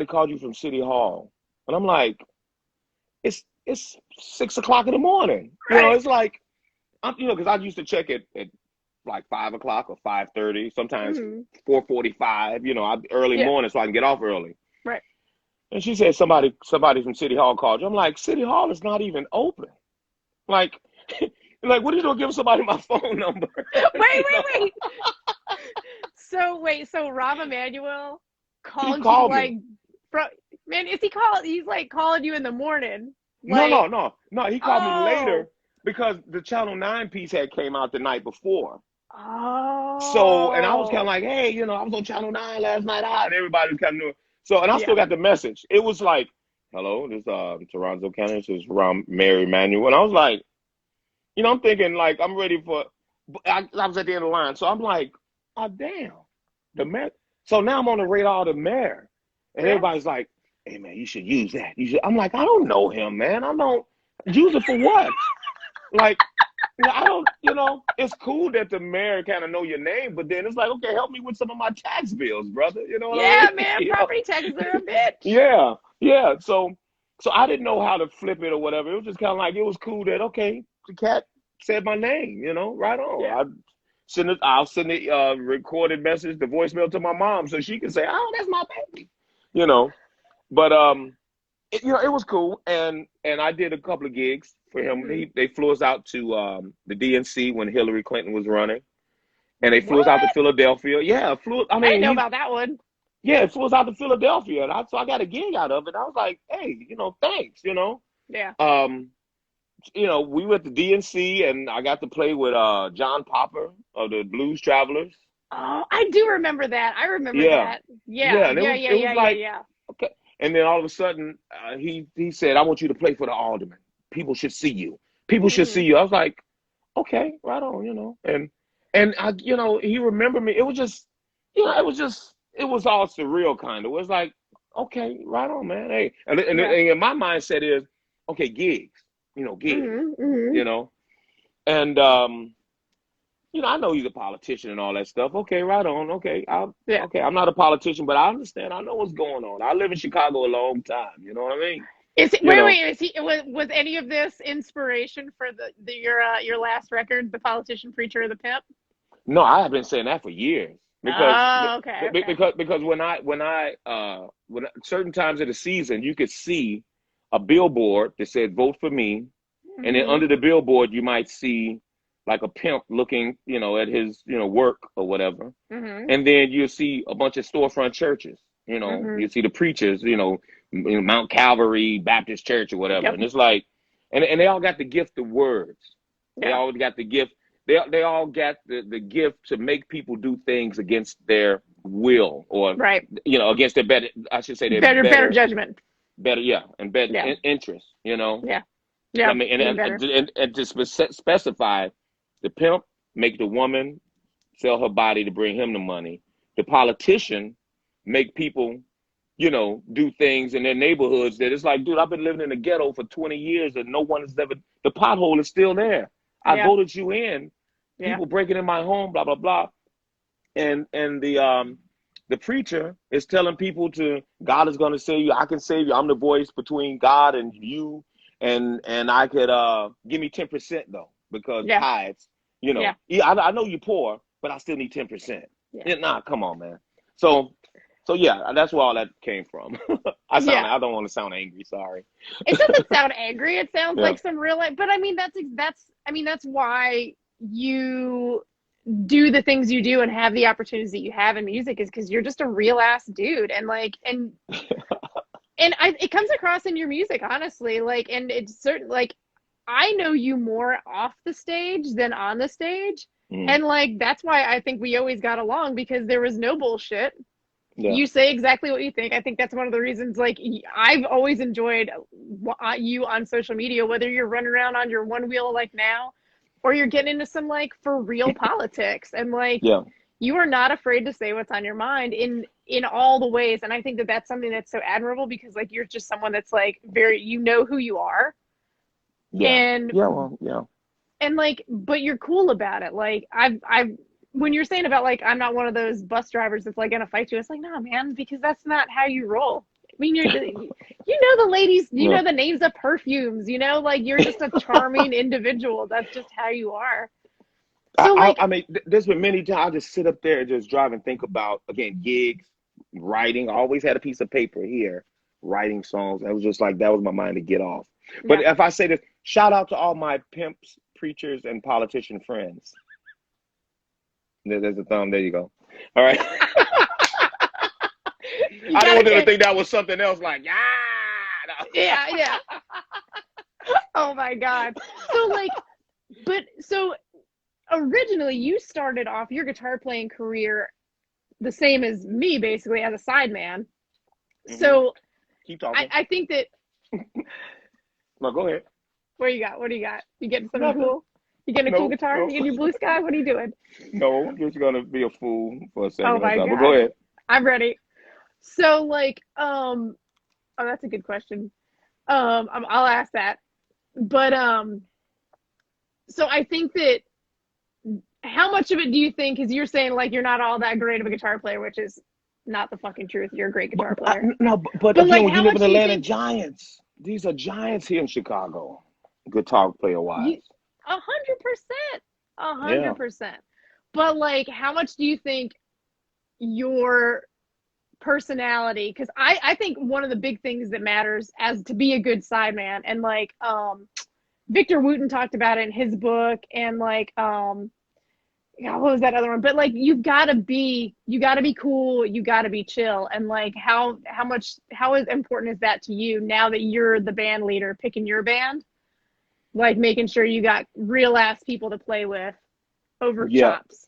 called you from City Hall," and I'm like, "It's 6 o'clock in the morning." Right. It's like, because I used to check it at like 5 o'clock or 5:30, sometimes 4:45. Early morning so I can get off early. Right. And she said somebody from City Hall called you. I'm like, City Hall is not even open. Like, what are you doing giving somebody my phone number? Wait. So Rob Emanuel called you like, man, is he called? He's like calling you in the morning. Like, No. He called me later because the Channel 9 piece had came out the night before. Oh. So, and I was kind of like, hey, I was on Channel 9 last night out, and everybody was kind of new. So, and I still got the message. It was like, hello, this is Toronzo Cannon, this is Mayor Emanuel. And I was like, I'm thinking like, I'm ready for, I was at the end of the line. So I'm like, oh, damn, the mayor. So now I'm on the radar of the mayor. And everybody's like, hey, man, you should use that. I'm like, I don't know him, man. I don't use it for what? Like, I don't, it's cool that the mayor kind of know your name, but then it's like, okay, help me with some of my tax bills, brother. You know what I mean? Man, property taxes are a bitch. Yeah. So I didn't know how to flip it or whatever. It was just kind of like, it was cool that, okay, the cat said my name, right on. Yeah. I'll send a recorded message, the voicemail to my mom so she can say, oh, that's my baby, But, it was cool. And I did a couple of gigs for him. They flew us out to the DNC when Hillary Clinton was running. And they flew us out to Philadelphia. Yeah, I didn't know about that one. Yeah, it flew us out to Philadelphia. And so I got a gig out of it. I was like, hey, thanks, Yeah. We went to DNC and I got to play with John Popper of the Blues Travelers. Oh, I do remember that. I remember that. Yeah. Okay. And then all of a sudden, he said, I want you to play for the alderman. People should see you. People should see you. I was like, okay, right on, And I, he remembered me. It was just, it was all surreal kind of. It was like, okay, right on, man. Hey, and my mindset is, okay, gigs, gigs, And, I know he's a politician and all that stuff. Okay, right on. Okay, okay. I'm not a politician, but I understand. I know what's going on. I live in Chicago a long time. You know what I mean? Was any of this inspiration for your last record, The Politician, Preacher, or the Pimp? No, I have been saying that for years. Because because when certain times of the season you could see a billboard that said vote for me, and then under the billboard you might see like a pimp looking, at his, work or whatever. And then you'll see a bunch of storefront churches, you see the preachers, Mount Calvary Baptist Church or whatever. And it's like, and they all got the gift of words. They all got the gift. They all got the gift to make people do things against their will or, against their better, I should say, their better judgment. Better, and better interest, Yeah. I mean, and to specify, the pimp make the woman sell her body to bring him the money. The politician make people, do things in their neighborhoods that it's like, dude, I've been living in the ghetto for 20 years and no one has ever, the pothole is still there. I voted you in. People breaking in my home, blah, blah, blah. And the preacher is telling people God is going to save you. I can save you. I'm the voice between God and you. And I could, give me 10% though, because tithes, I know you're poor, but I still need 10%. Nah, come on, man. So So yeah, that's where all that came from. I don't want to sound angry. Sorry. It doesn't sound angry. It sounds Yeah. like some real life. But I mean, that's why you do the things you do and have the opportunities that you have in music, is because you're just a real ass dude, and it comes across in your music, honestly. Like, and it's certain, like, I know you more off the stage than on the stage. And like, that's why I think we always got along, because there was no bullshit. Yeah. You say exactly what you think. I think that's one of the reasons, like, I've always enjoyed you on social media, whether you're running around on your one wheel like now, or you're getting into some like for real politics. And like, you are not afraid to say what's on your mind in all the ways. And I think that that's something that's so admirable, because like, you're just someone that's like you know who you are. And and like, but you're cool about it. Like, I've when you're saying about like, I'm not one of those bus drivers that's like gonna fight you, it's like, no, man, because that's not how you roll. I mean, you know the ladies, you know the names of perfumes, you know, like, you're just a charming individual. That's just how you are. So like, I mean, there's been many times I just sit up there and just drive and think about, again, gigs, writing. I always had a piece of paper here, writing songs. I was just like, that was my mind to get off. But if I say this, shout out to all my pimps, preachers, and politician friends. There's a thumb. There you go. All right. I don't want them to think that was something else, like, no. Yeah. Oh my God. So like, so originally you started off your guitar playing career the same as me, basically, as a sideman. So keep talking. I think that. No, go ahead. What do you got? You getting something cool? You getting a cool guitar? You getting your blue sky? What are you doing? No, I'm just gonna be a fool for a second. Oh my God. But go ahead. I'm ready. So like, oh, that's a good question. I'll ask that. But so I think that, how much of it do you think, because you're saying like you're not all that great of a guitar player, which is not the fucking truth. You're a great guitar player. But again, like, when you live in Atlanta, giants. These are giants here in Chicago, guitar player wise. 100%. 100%. But like, how much do you think your personality, because I think one of the big things that matters as to be a good sideman, and like Victor Wooten talked about it in his book, and like what was that other one? But like, you gotta be cool, you gotta be chill. And like, how important is that to you now that you're the band leader, picking your band, like making sure you got real ass people to play with over chops?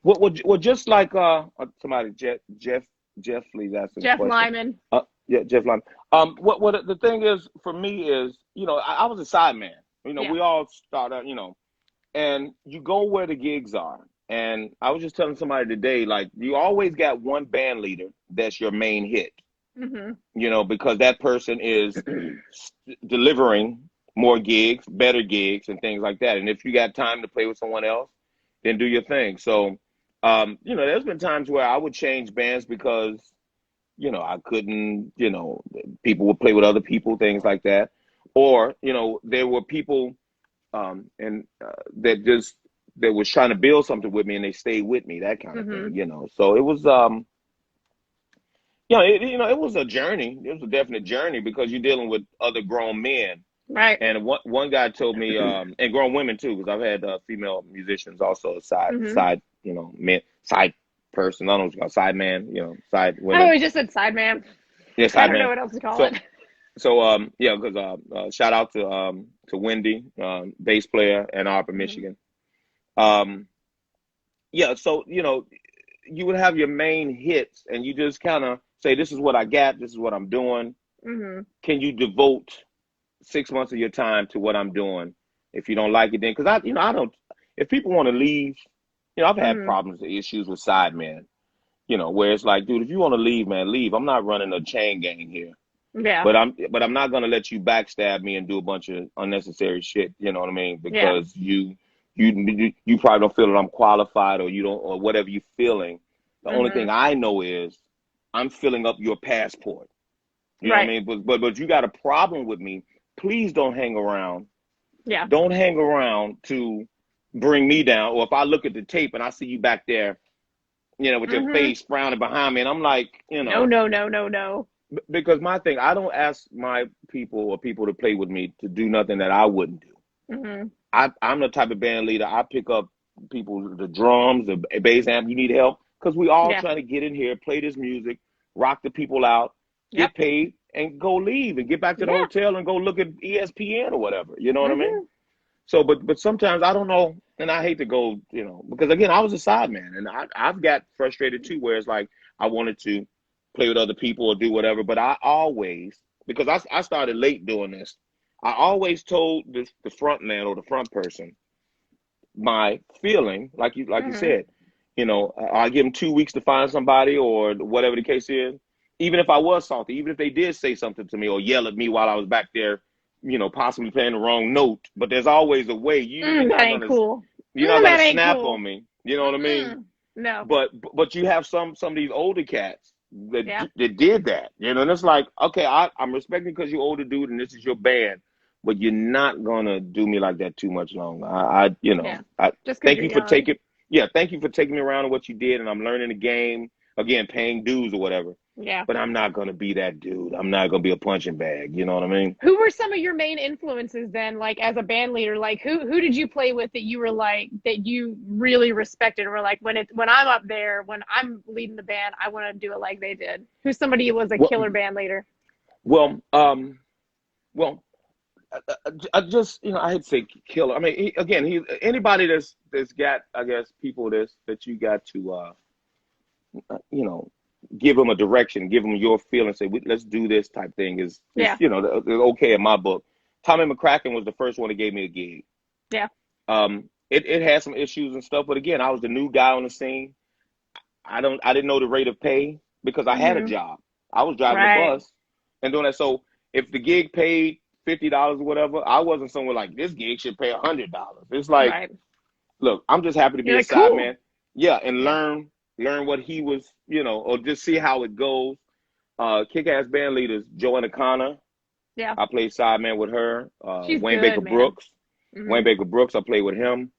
Well, just like somebody, Jeff Lee, that's Jeff Lyman. Jeff Lyman. What the thing is for me is, you know, I was a sideman. You know, we all start out, you know, and you go where the gigs are. And I was just telling somebody today, like, you always got one band leader that's your main hit. You know, because that person is delivering more gigs, better gigs, and things like that. And if you got time to play with someone else, then do your thing. So, you know, there's been times where I would change bands because, you know, I couldn't, you know, people would play with other people, things like that. Or, you know, there were people that was trying to build something with me, and they stayed with me, that kind of thing, you know. So it was, it was a journey. It was a definite journey, because you're dealing with other grown men. Right. And one guy told me, and grown women too, because I've had female musicians also, side, you know, men, side person. I don't know what you call it, side man, you know, side women. I always just said side man. Yeah, side man. I don't know what else to call it. So, because shout out to Wendy, bass player, Ann Arbor, Michigan. So, you know, you would have your main hits, and you just kind of say, this is what I got, this is what I'm doing. Can you devote 6 months of your time to what I'm doing? If you don't like it, then, because I don't, if people want to leave, you know, I've had problems, issues with sidemen, you know, where it's like, dude, if you want to leave, man, leave. I'm not running a chain gang here. Yeah. But I'm not gonna let you backstab me and do a bunch of unnecessary shit. You know what I mean? Because you probably don't feel that I'm qualified, or you don't, or whatever you're feeling. The only thing I know is I'm filling up your passport. You know what I mean? But you got a problem with me, please don't hang around. Yeah. Don't hang around to bring me down. Or if I look at the tape and I see you back there, with your face frowning behind me. And I'm like, No. Because my thing, I don't ask my people or people to play with me to do nothing that I wouldn't do. I'm the type of band leader. I pick up people, the drums, the bass amp. You need help? Because we all trying to get in here, play this music, rock the people out, get paid, and go leave and get back to the hotel and go look at ESPN or whatever. You know what I mean? So, but sometimes I don't know, and I hate to go, because again, I was a sideman, and I've got frustrated too, where it's like I wanted to play with other people or do whatever, but I always, because I started late doing this, I always told the front man or the front person my feeling, like you said, I give them 2 weeks to find somebody or whatever the case is. Even if I was salty, even if they did say something to me or yell at me while I was back there, possibly playing the wrong note, but there's always a way. You're not gonna snap on me. You know what I mean? No. But you have some of these older cats that did that. And it's like, okay, I'm respecting because you're older dude and this is your band, but you're not gonna do me like that too much longer. I thank you for taking me around and what you did, and I'm learning the game again, paying dues or whatever. Yeah. But I'm not gonna be that dude. I'm not gonna be a punching bag. You know what I mean? Who were some of your main influences then, like as a band leader? Like who did you play with that you were like that you really respected, or like when I'm up there, when I'm leading the band, I want to do it like they did? Who's somebody who was a killer band leader? Well, I just I hate to say killer. I mean, he's anybody that's got, I guess, people that you got to give them a direction, give them your feeling, say let's do this type thing is okay in my book. Tommy McCracken was the first one that gave me a gig. Yeah. It had some issues and stuff, but again, I was the new guy on the scene. I didn't know the rate of pay because I had a job. I was driving the bus and doing that. So if the gig paid $50 or whatever, I wasn't somewhere like this gig should pay $100. It's like, look, I'm just happy to be a sideman. Yeah, and learn what he was, or just see how it goes. Kick-ass band leaders, Joanna Connor. Yeah. I played sideman with her. She's Wayne good, Baker man. Brooks. Wayne Baker Brooks, I played with him.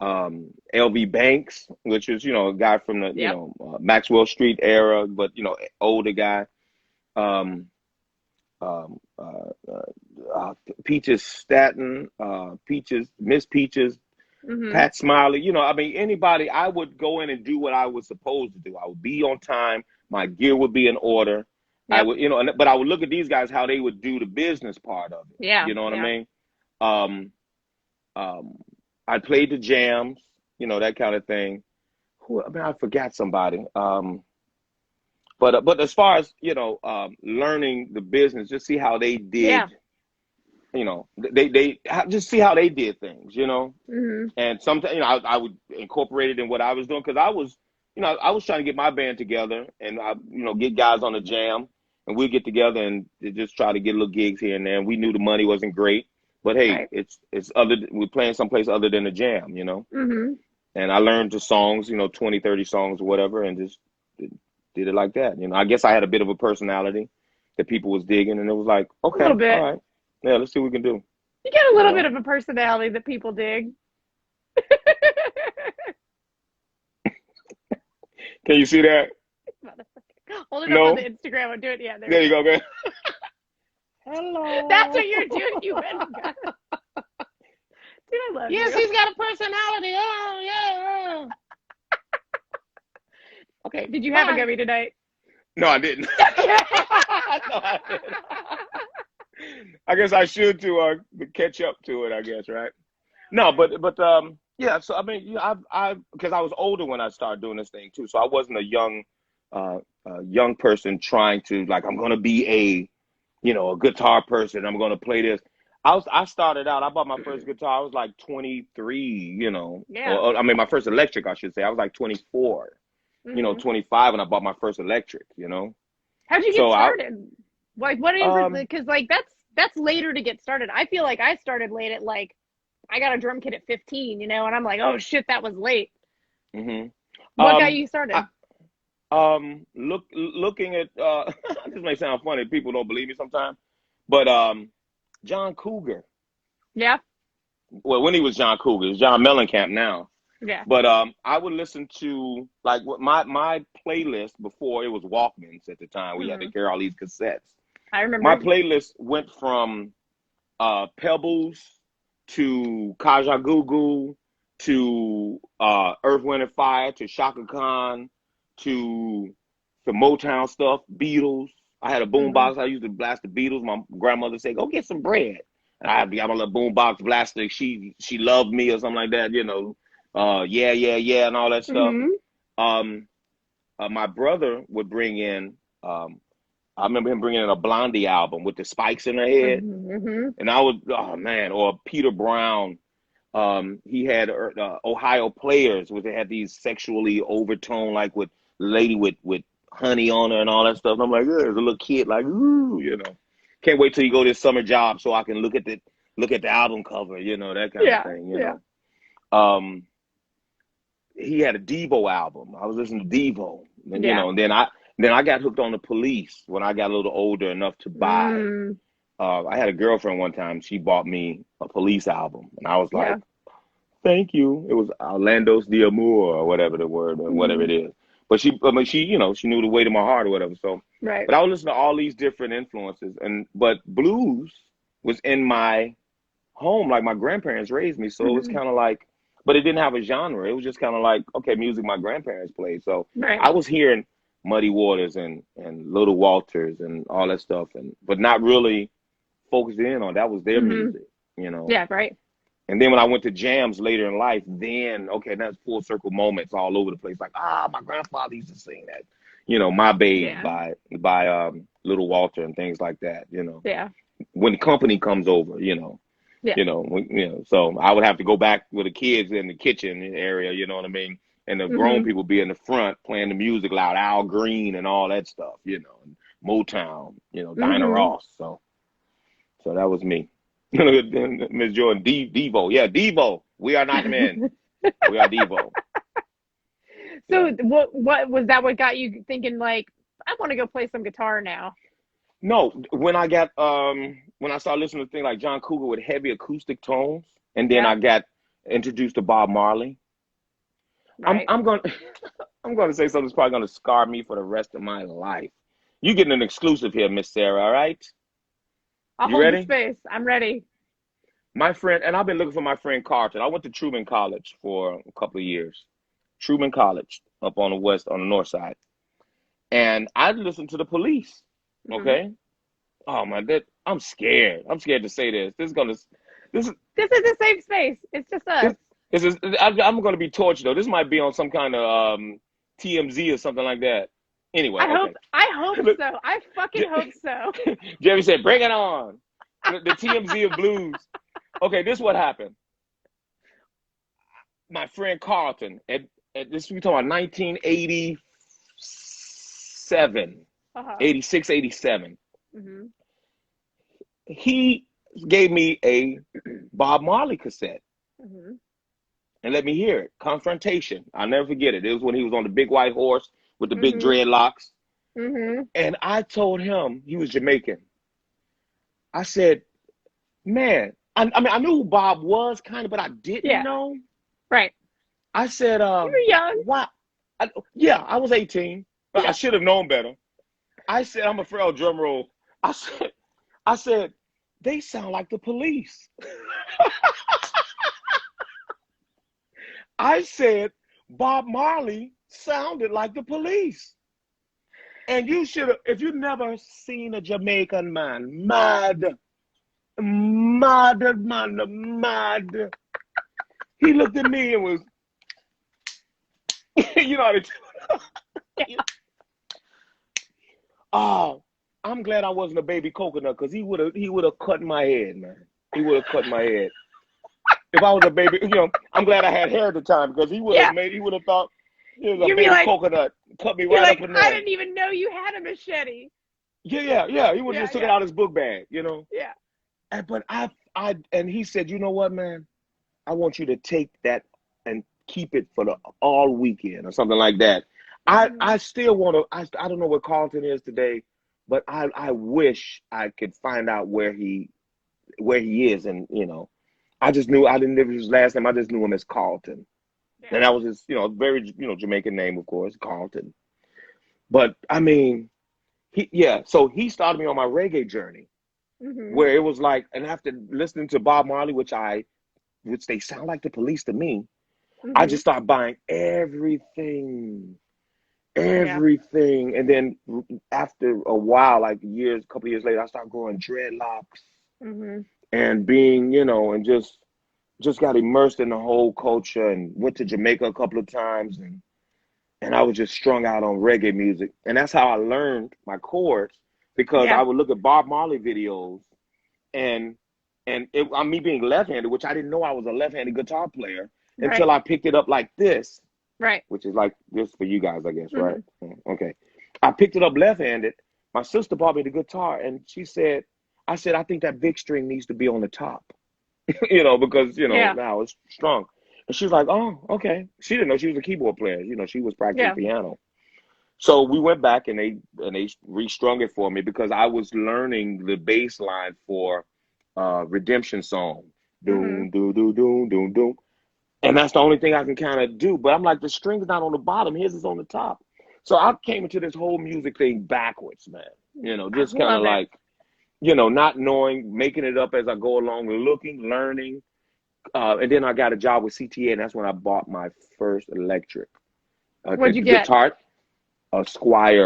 LV Banks, which is, a guy from the, Maxwell Street era, but, older guy. Peaches Staten, Miss Peaches, Pat Smiley, anybody. I would go in and do what I was supposed to do. I would be on time. My gear would be in order. I would, but I would look at these guys, how they would do the business part of it. Yeah. You know what I mean? I played the jams, that kind of thing. I forgot somebody. But as far as, learning the business, just see how they did, they just see how they did things, and sometimes, I would incorporate it in what I was doing. Cause I was trying to get my band together and get guys on the jam, and we'd get together and just try to get little gigs here and there. And we knew the money wasn't great, but hey, we're playing someplace other than the jam, and I learned the songs, 20, 30 songs or whatever, and just did it like that. I guess I had a bit of a personality that people was digging, and it was like, okay, all right, yeah, let's see what we can do. You get a little bit of a personality that people dig. Can you see that? Hold it up on the Instagram and do it. Yeah, there you go, man. Hello. That's what you're doing. You went and got it. Dude, I love you. Yes, he's got a personality. Oh, yeah. Okay, did you have a gummy tonight? No, I didn't. No, I didn't. I guess I should to catch up to it, I guess, right? No, but yeah, so I mean, I because I was older when I started doing this thing too, so I wasn't a young person trying to, like, I'm gonna be a guitar person, I'm gonna play this. I started out, I bought my first guitar, I was like 23, I mean my first electric, I should say. I was like 24. 25 when I bought my first electric, How'd you get started? Like, what is it? Because, like, that's later to get started. I feel like I started late at, like, I got a drum kit at 15, and I'm like, oh, shit, that was late. What got you started? Looking at, this may sound funny, people don't believe me sometimes, but John Cougar. Yeah. Well, when he was John Cougar, it's John Mellencamp now. Yeah. But I would listen to like what my playlist before it was Walkmans at the time. We had to carry all these cassettes. I remember. My playlist went from Pebbles to Kajagoogoo to Earth, Wind and Fire to Shaka Khan to the Motown stuff, Beatles. I had a boombox. I used to blast the Beatles. My grandmother said, "Go get some bread," and I got my little boombox blaster. She loved me or something like that, you know. Yeah, yeah, yeah, and all that stuff. My brother would bring in. I remember him bringing in a Blondie album with the spikes in her head, and I was, oh man, or Peter Brown. He had Ohio Players, where they had these sexually overtone, like with lady with honey on her and all that stuff. And I'm like, as a little kid, like, ooh, you know, can't wait till you go to this summer job so I can look at the album cover, you know, that kind of thing, you know. He had a Devo album. I was listening to Devo, and, you know, and then I got hooked on the Police when I got a little older enough to buy. I had a girlfriend one time. She bought me a Police album, and I was like, "Thank you." It was Orlando's de Amour or whatever the word, or whatever it is. But she, you know, she knew the way to my heart or whatever. So, but I would listen to all these different influences, but blues was in my home. Like my grandparents raised me, so it was kind of like, but it didn't have a genre. It was just kind of like, okay, music my grandparents played. So I was hearing Muddy Waters and Little Walters and all that stuff, but not really focused in on that was their music, you know. Yeah, right. And then when I went to jams later in life, then okay, that's full circle moments all over the place. Like, my grandfather used to sing that, you know, My Babe by Little Walter and things like that, you know. Yeah. When company comes over, you know. Yeah. You know, so I would have to go back with the kids in the kitchen area, you know what I mean? And the grown people be in the front playing the music loud, Al Green and all that stuff, you know, and Motown, you know, Dinah Ross. So that was me. Miss Jordan, Devo. Yeah, Devo. We are not men. We are Devo. So what was that? What got you thinking like, I want to go play some guitar now? No, when I started listening to things like John Cougar with heavy acoustic tones, and then I got introduced to Bob Marley. Right. I'm going to say something that's probably going to scar me for the rest of my life. You're getting an exclusive here, Miss Sarah, all right? I'll hold the space. I'm ready. My friend, and I've been looking for my friend Carlton. I went to Truman College for a couple of years. Truman College up on the north side. And I listened to the Police. Okay. Oh my, I'm scared. I'm scared to say this. This is a safe space. It's just us. I'm going to be tortured though. This might be on some kind of TMZ or something like that. Anyway, I hope so. I fucking hope so. Jerry said, "Bring it on." The TMZ of blues. Okay, this is what happened. My friend Carlton, at this we talking about 1987, 86, 87. He gave me a Bob Marley cassette and let me hear it. Confrontation. I'll never forget it. It was when he was on the big white horse with the big dreadlocks. And I told him, he was Jamaican. I said, man, I mean, I knew who Bob was kind of, but I didn't know. Right. I said, you were young. Why? I was 18. But I should have known better. I said, I'm afraid, drum roll. I said, they sound like the Police. I said, Bob Marley sounded like the Police. And you should have, if you've never seen a Jamaican man, mad. He looked at me and was, you know how to do it. Oh, I'm glad I wasn't a baby coconut because he would have cut my head, man. He would have cut my head. If I was a baby, you know, I'm glad I had hair at the time because he would have thought he was a baby coconut, cut me right up in there. I didn't even know you had a machete. Yeah. He would have just took it out of his book bag, you know. Yeah. But and he said, you know what, man? I want you to take that and keep it for the all weekend or something like that. I still want to. I don't know where Carlton is today, but I wish I could find out where he is, and you know, I just knew I didn't know his last name. I just knew him as Carlton. And that was his, very, Jamaican name, of course, Carlton. But I mean, so he started me on my reggae journey, where it was like, and after listening to Bob Marley, which they sound like the Police to me, I just started buying everything. And then after a while, like a couple years later, I started growing dreadlocks and being, and just got immersed in the whole culture and went to Jamaica a couple of times, and I was just strung out on reggae music. And that's how I learned my chords, because I would look at Bob Marley videos, and I'm me being left-handed, which I didn't know I was a left-handed guitar player until I picked it up like this. Right. Which is like this for you guys, I guess, right? Okay. I picked it up left-handed. My sister bought me the guitar, and I said, I think that big string needs to be on the top, because, now it's strong. And she was like, oh, okay. She didn't know she was a keyboard player. She was practicing piano. So we went back and they restrung it for me, because I was learning the bass line for Redemption Song. Doom, doom, doom, doom, doom, doom. And that's the only thing I can kind of do. But I'm like, the string's not on the bottom. His is on the top. So I came into this whole music thing backwards, man. Just kind of like, not knowing, making it up as I go along, looking, learning. And then I got a job with CTA, and that's when I bought my first electric. What'd you get? Guitar, a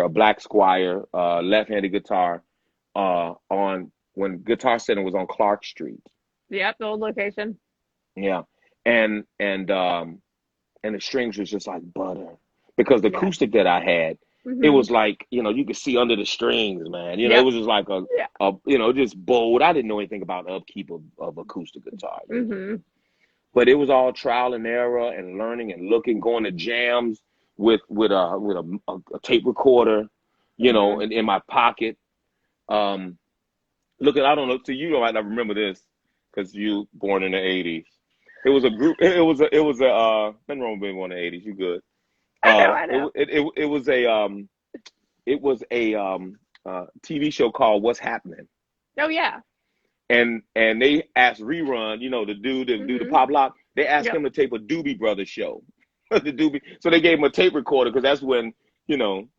black Squire, left-handed guitar, when Guitar Center was on Clark Street. Yep, the old location. Yeah. And the strings was just like butter, because the acoustic that I had, it was like, you could see under the strings, man. It was just like just bold. I didn't know anything about the upkeep of acoustic guitar. But it was all trial and error and learning and looking, going to jams with a tape recorder, in my pocket. Look at, I don't know, so you might not remember this because you born in the 80s. It was a group. It was nothing wrong with being born in the 80s. You good? I know. It was a TV show called What's Happening. Oh yeah. And they asked Rerun, the dude that do the pop lock. They asked him to tape a Doobie Brothers show. So they gave him a tape recorder, because that's when,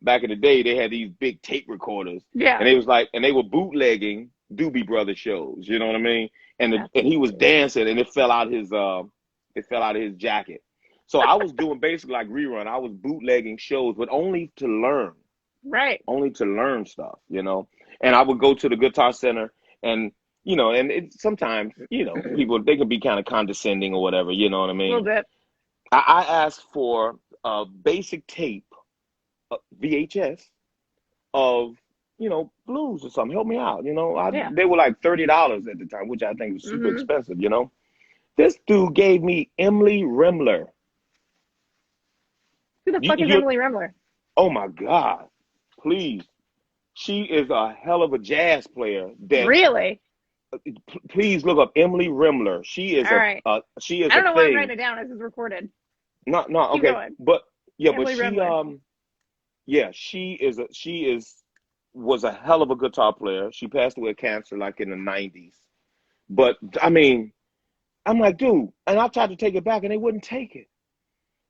back in the day they had these big tape recorders. Yeah. And they were bootlegging Doobie Brothers shows. You know what I mean? And he was dancing, and it fell out of his jacket. So I was doing basically like Rerun. I was bootlegging shows, but only to learn. Right. Only to learn stuff, And I would go to the Guitar Center, and sometimes, people, they can be kind of condescending or whatever, you know what I mean? A little bit. I asked for a basic tape, VHS, of, blues or something. Help me out, They were like $30 at the time, which I think was super expensive, This dude gave me Emily Remler. Who the fuck is Emily Remler? Oh my God. Please. She is a hell of a jazz player. Really? Please look up Emily Remler. She is she is. I don't know why I'm writing it down. This is recorded. No, Keep okay. going. But Emily Remler. she was a hell of a guitar player. She passed away of cancer like in the 90s. But I mean, I'm like, dude, and I tried to take it back and they wouldn't take it.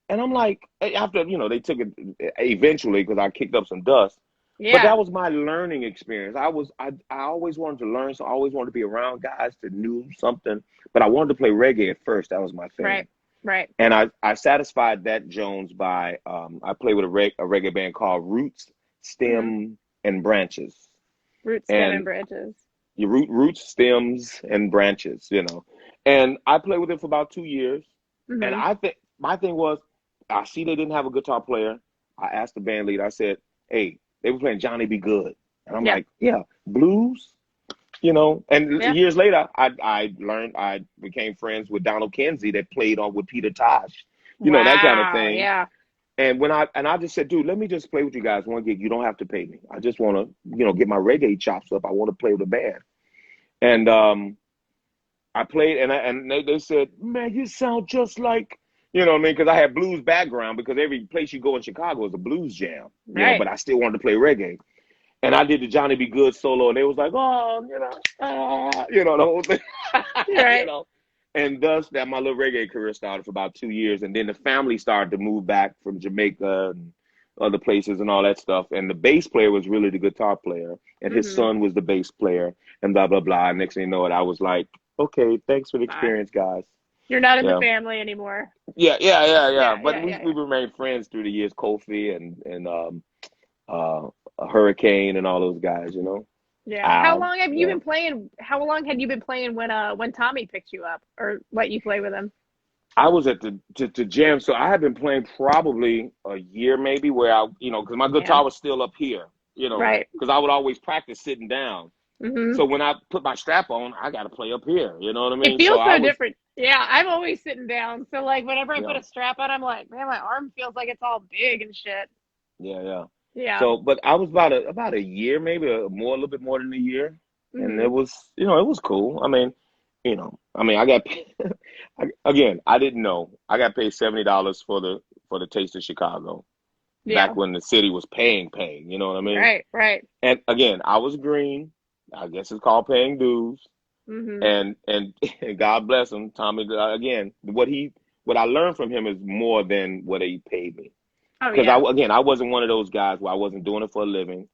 And I'm like, after, they took it eventually because I kicked up some dust. Yeah. But that was my learning experience. I always wanted to learn, so I always wanted to be around guys that knew something. But I wanted to play reggae at first. That was my thing. Right. And I satisfied that Jones by, I played with a reggae band called Roots, Stem, and Branches. Roots, Stem, and Branches. Your roots, stems, and branches, And I played with them for about 2 years. And I think my thing was, I see they didn't have a guitar player. I asked the band leader, I said, hey, they were playing Johnny Be Good. And I'm like, yeah, blues, And years later, I learned, I became friends with Donald Kinsey that played on with Peter Tosh, that kind of thing. Yeah. And I just said, dude, let me just play with you guys one gig. You don't have to pay me. I just want to, get my reggae chops up. I want to play with a band. And I played, and they said, man, you sound just like, you know what I mean? Because I had blues background, because every place you go in Chicago is a blues jam, but I still wanted to play reggae. And I did the Johnny Be Good solo, and they was like, oh, the whole thing. Right. And thus that my little reggae career started for about 2 years. And then the family started to move back from Jamaica and other places and all that stuff. And the bass player was really the guitar player. And his son was the bass player and blah, blah, blah. And next thing you know it, I was like, okay, thanks for the experience, guys. You're not in the family anymore. Yeah. But we remained friends through the years, Kofi and Hurricane and all those guys, you know. Yeah. How long have you been playing? How long had you been playing when Tommy picked you up or let you play with him? I was at the jam, so I had been playing probably a year, maybe, where I, you know, because my guitar was still up here, you know, because I would always practice sitting down. So when I put my strap on, I got to play up here. You know what I mean? It feels so different. Yeah, I'm always sitting down. So like whenever I put a strap on, I'm like, man, my arm feels like it's all big and shit. Yeah. So, but I was about a year, maybe a little bit more than a year, and it was, you know, it was cool. I mean, you know, I got paid, again, I didn't know. I got paid $70 for the Taste of Chicago back when the city was paying. You know what I mean? Right. And again, I was green. I guess it's called paying dues. And God bless him, Tommy. Again, what I learned from him is more than what he paid me. Because I wasn't one of those guys where I wasn't doing it for a living,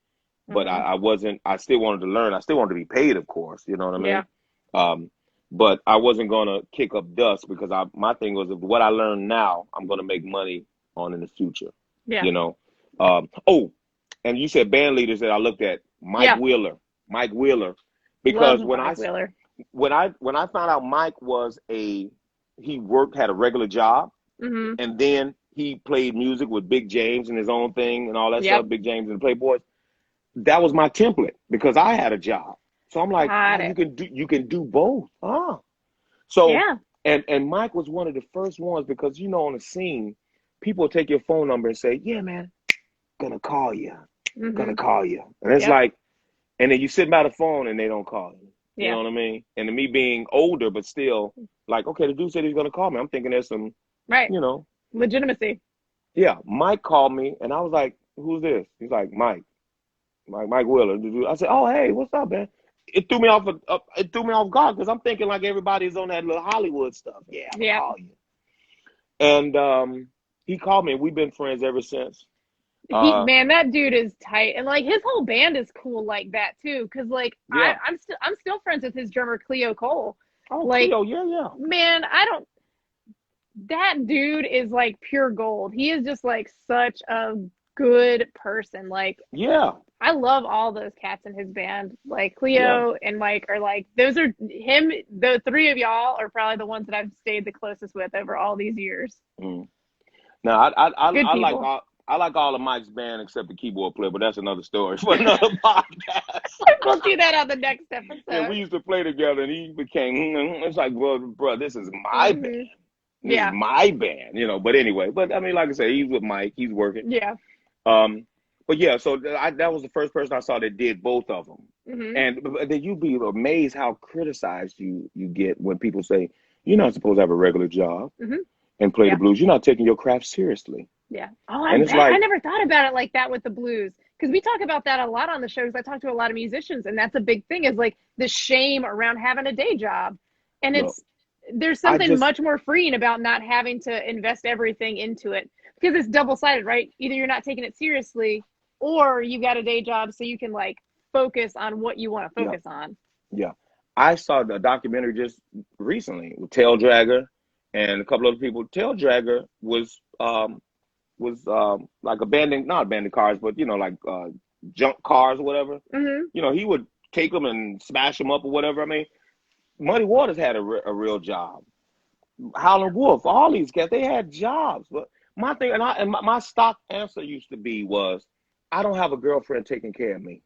but I still wanted to learn. I still wanted to be paid, of course. You know what I mean? Yeah. But I wasn't going to kick up dust because my thing was, if what I learned now, I'm going to make money on in the future. Yeah. You know? And you said band leaders that I looked at, Mike Wheeler, because when I found out Mike had a regular job, and then he played music with Big James and his own thing and all that stuff, Big James and the Playboys. That was my template because I had a job. So I'm like, you can do both. So and Mike was one of the first ones because, you know, on the scene, people take your phone number and say, yeah, man, gonna call you. And it's like, and then you sit by the phone and they don't call you. You know what I mean? And to me being older, but still like, okay, the dude said he's gonna call me. I'm thinking there's some, you know, legitimacy. Yeah, Mike called me and I was like, who's this? He's like, Mike Wheeler. I said, oh, hey, what's up, man? It threw me off guard because I'm thinking like everybody's on that little Hollywood stuff. Yeah, I'll call you. And he called me and we've been friends ever since. Man, that dude is tight. And like his whole band is cool like that too. Cause like I'm still friends with his drummer Cleo Cole. Oh, like, Cleo, yeah. Man, that dude is like pure gold. He is just like such a good person. Like, I love all those cats in his band. Like Cleo and Mike are like, the three of y'all are probably the ones that I've stayed the closest with over all these years. Now I like all of Mike's band except the keyboard player, but that's another story for another podcast. We'll do that on the next episode. Yeah, we used to play together and he became, it's like, bro, this is my band. This is my band, you know. But anyway, I mean, like I said, he's with Mike. He's working. Yeah. But yeah, so that was the first person I saw that did both of them. And then you'd be amazed how criticized you get when people say, you're not supposed to have a regular job and play the blues. You're not taking your craft seriously. Yeah. Oh, I never thought about it like that with the blues. Because we talk about that a lot on the shows. I talk to a lot of musicians, and that's a big thing is like the shame around having a day job. And there's something much more freeing about not having to invest everything into it because it's double-sided, right? Either you're not taking it seriously or you got a day job so you can like focus on what you want to focus on. Yeah. I saw the documentary just recently with Tail Dragger and a couple other people. Tail Dragger was like not abandoned cars, but, you know, like junk cars or whatever. You know, he would take them and smash them up or whatever. I mean, Muddy Waters had a real job. Howlin' Wolf, all these guys, they had jobs. But my thing, my stock answer used to be was, I don't have a girlfriend taking care of me.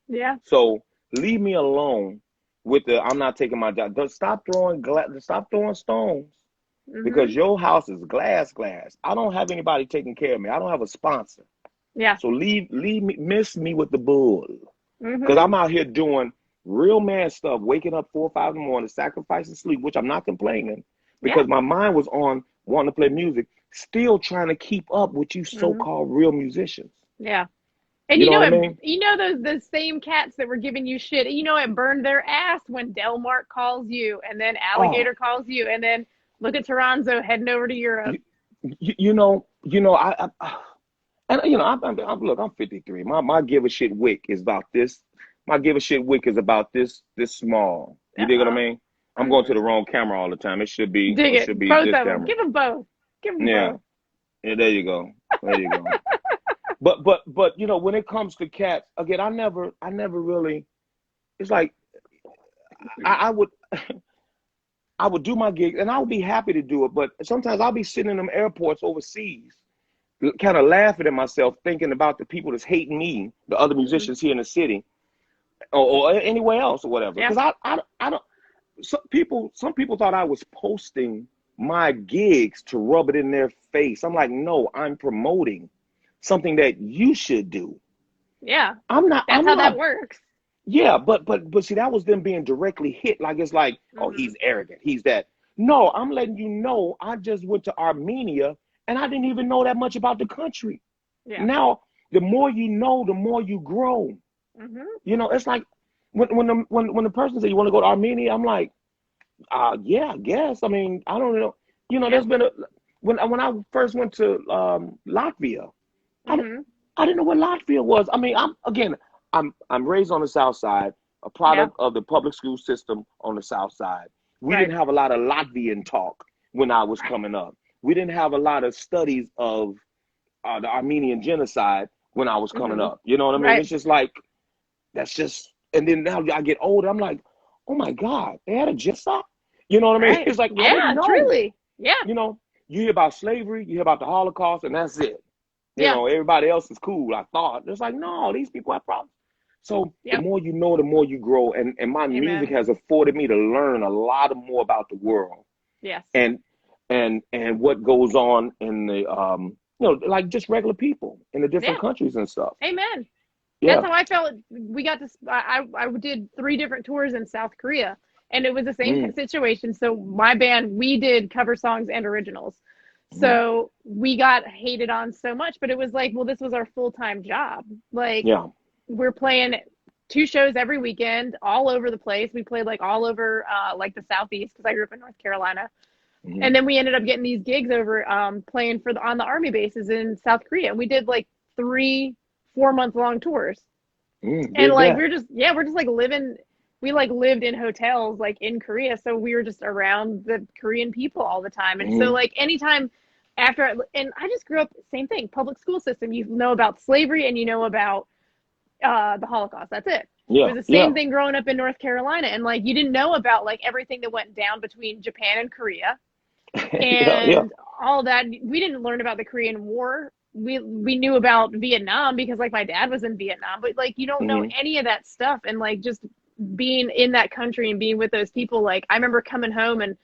Yeah. So leave me alone with I'm not taking my job. Stop throwing stones because your house is glass. I don't have anybody taking care of me. I don't have a sponsor. Yeah. So leave me, miss me with the bull. Because I'm out here doing real man stuff, waking up 4 or 5 in the morning, sacrificing sleep, which I'm not complaining because my mind was on wanting to play music, still trying to keep up with you so-called real musicians. Yeah. And You know what I mean? those same cats that were giving you shit, it burned their ass when Delmark calls you, and then Oh, Alligator calls you, and then look at Toronzo heading over to Europe. and look, I'm 53. My give a shit wick is about this. My give a shit wick is about this small. You dig what I mean? I'm going to the wrong camera all the time. Dig It it. should be Both this of them. camera. Give them both. Give them Yeah. both. Yeah, there you go. There you go. But when it comes to cats, again, I never really. It's like I would I would do my gig and I would be happy to do it, but sometimes I'll be sitting in them airports overseas, kind of laughing at myself, thinking about the people that's hating me, the other musicians here in the city, or anywhere else or whatever. Yeah. Because I don't. Some people thought I was posting my gigs to rub it in their face. I'm like, no, I'm promoting something that you should do. Yeah. I'm not. That's how that works. Yeah, but see, that was them being directly hit. Like it's like, oh, he's arrogant. He's that. No, I'm letting you know. I just went to Armenia and I didn't even know that much about the country. Yeah. Now, the more you know, the more you grow. It's like when the person said you want to go to Armenia, I'm like, yeah, I guess. I mean, I don't know. There's been when I first went to Latvia, I didn't know what Latvia was. I mean, I'm raised on the South Side, a product of the public school system on the South Side. We didn't have a lot of Latvian talk when I was coming up. We didn't have a lot of studies of the Armenian genocide when I was coming up. You know what I mean? It's just like, that's just, and then now I get older, I'm like, oh my God, they had a genocide? You know what I mean? It's like, I didn't know. Truly. Yeah. You hear about slavery, you hear about the Holocaust, and that's it. Everybody else is cool, I thought. It's like, no, these people have problems. So the more you know, the more you grow. And my music has afforded me to learn a lot more about the world. Yes. And what goes on in the, like just regular people in the different countries and stuff. Amen. Yeah. That's how I felt. We got to, I did 3 different tours in South Korea, and it was the same situation. So my band, we did cover songs and originals. So we got hated on so much, but it was like, well, this was our full-time job. Like, we're playing 2 shows every weekend all over the place. We played like all over like the Southeast, because I grew up in North Carolina. And then we ended up getting these gigs over playing on the army bases in South Korea. And we did like 3-4 month long tours. And like we're just like living, we like lived in hotels like in Korea, so we were just around the Korean people all the time. And so like anytime and I just grew up, same thing, public school system. You know about slavery and you know about the Holocaust. That's it. It was the same thing growing up in North Carolina, and like you didn't know about like everything that went down between Japan and Korea and all that. We didn't learn about the Korean War. We knew about Vietnam because like my dad was in Vietnam, but like you don't know any of that stuff. And like just being in that country and being with those people, like I remember coming home and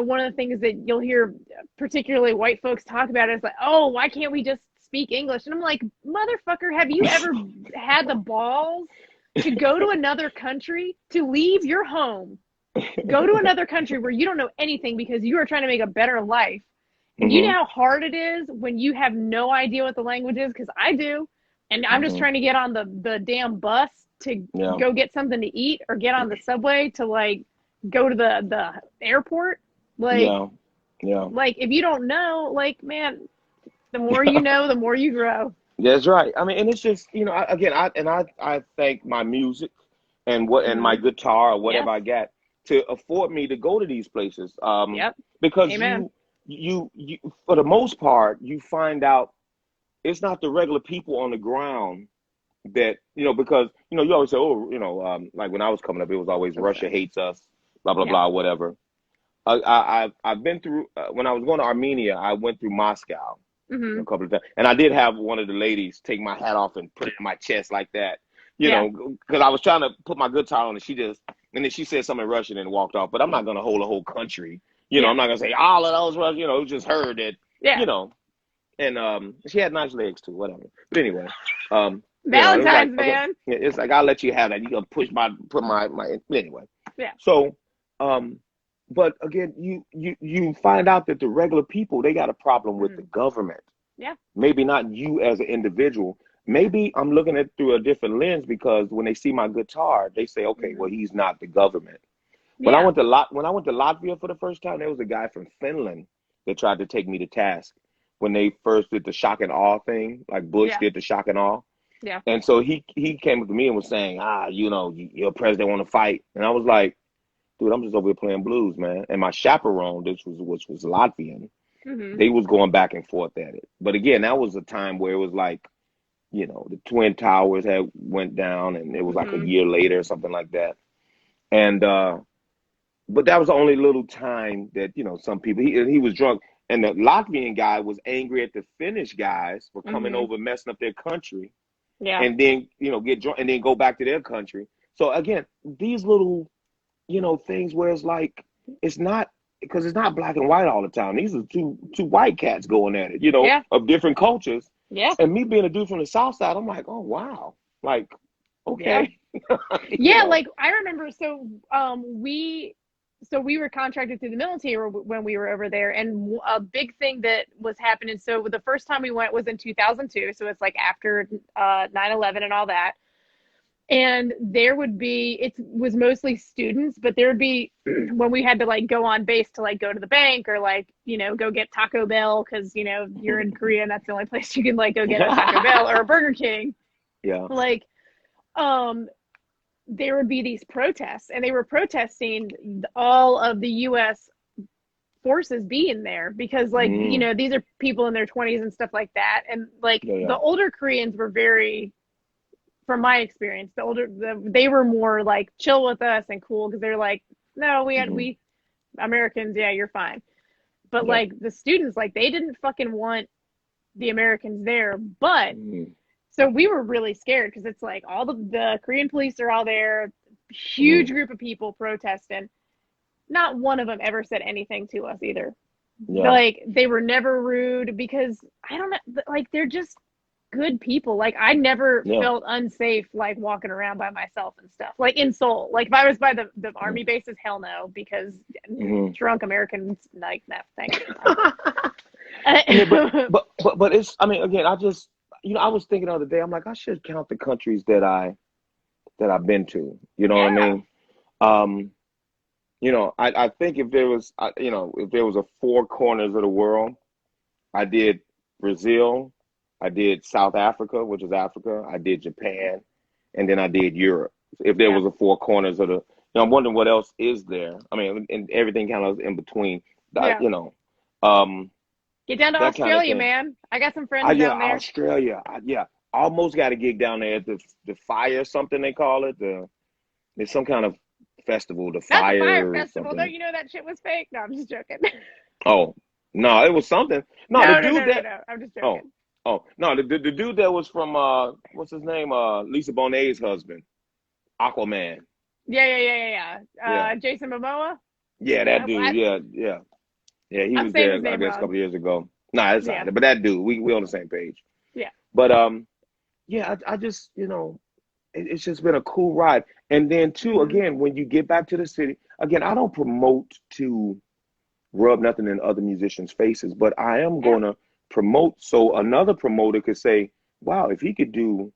one of the things that you'll hear particularly white folks talk about is like, oh, why can't we just speak English? And I'm like, motherfucker, have you ever had the balls to go to another country, to leave your home, go to another country where you don't know anything because you are trying to make a better life? And you know how hard it is when you have no idea what the language is? Because I do. And I'm just trying to get on the damn bus to go get something to eat, or get on the subway to like go to the airport. Like, like if you don't know, like, man, the more you know, the more you grow. That's right. I mean, and it's just, I thank my music and and my guitar or whatever I got to afford me to go to these places. Because you for the most part, you find out it's not the regular people on the ground that, because, you always say, oh, like when I was coming up, it was always Russia hates us, blah, blah, blah, whatever. I've been through, when I was going to Armenia, I went through Moscow a couple of times. And I did have one of the ladies take my hat off and put it in my chest like that, because I was trying to put my guitar on, and then she said something in Russian and walked off. But I'm not going to hold a whole country. I'm not going to say all of those Russians, it was just her that, and she had nice legs too, whatever. But anyway, Valentine's, man. It's like, I'll let you have that. You gonna put my anyway. Yeah. So, but again, you find out that the regular people, they got a problem with the government. Yeah. Maybe not you as an individual. Maybe I'm looking at it through a different lens because when they see my guitar, they say, okay, well, he's not the government. When I Yeah. went to Latvia for the first time, there was a guy from Finland that tried to take me to task when they first did the shock and awe thing, like Bush Yeah. did the shock and awe. Yeah. And so he came up to me and was saying, you know, your president want to fight. And I was like, dude, I'm just over here playing blues, man. And my chaperone, which was Latvian, they was going back and forth at it. But again, that was a time where it was like, you know, the Twin Towers had went down and it was like a year later or something like that. And but that was the only little time that, you know, some people, he was drunk. And the Latvian guy was angry at the Finnish guys for coming over, messing up their country. Yeah. And then, you know, get drunk and then go back to their country. So again, these little, you know, things where it's like, it's not, because it's not black and white all the time. These are two white cats going at it, you know, of different cultures. Yeah. And me being a dude from the South Side, I'm like, oh, wow. Like, okay. Yeah, like I remember, we were contracted through the military when we were over there, and a big thing that was happening. So the first time we went was in 2002, so it's like after 9/11 and all that. And there would be, it was mostly students, but there would be when we had to like go on base to like go to the bank or like, you know, go get Taco Bell because, you know, you're in Korea and that's the only place you can like go get a Taco Bell or a Burger King. Yeah. Like, there would be these protests, and they were protesting all of the U.S. forces being there because, like, you know, these are people in their 20s and stuff like that. And like the older Koreans were very, from my experience, they were more like chill with us and cool because they're like, no, we Americans, yeah, you're fine. But like the students, like they didn't fucking want the Americans there. But so we were really scared because it's like all the Korean police are all there, huge group of people protesting. Not one of them ever said anything to us either. Yeah. Like they were never rude because I don't know, like they're just good people. Like I never felt unsafe like walking around by myself and stuff. Like in Seoul. Like if I was by the army bases, hell no, because drunk Americans like that thing. but it's, I mean, again, I just, you know, I was thinking the other day, I'm like, I should count the countries that I've been to. You know what I mean? You know, I think if there was, you know, if there was a four corners of the world, I did Brazil, I did South Africa, which is Africa, I did Japan, and then I did Europe. If there was a four corners of the, you know, I'm wondering what else is there. I mean, and everything kind of in between. You know, get down to Australia, man. I got some friends down there. Australia, almost got a gig down there at the fire, something they call it. There's some kind of festival, the fire festival. Don't you know that shit was fake? No, I'm just joking. Oh no, it was something. No, the dude no, I'm just joking. Oh no, the dude that was from what's his name? Lisa Bonet's husband, Aquaman. Yeah. Jason Momoa. Yeah, that dude. Yeah. He was there, I guess, a couple of years ago. Nah, it's not. But that dude, we on the same page. Yeah. But I just, you know, it's just been a cool ride. And then too, again, when you get back to the city, again, I don't promote to rub nothing in other musicians' faces, but I am going to promote so another promoter could say, wow, if he could do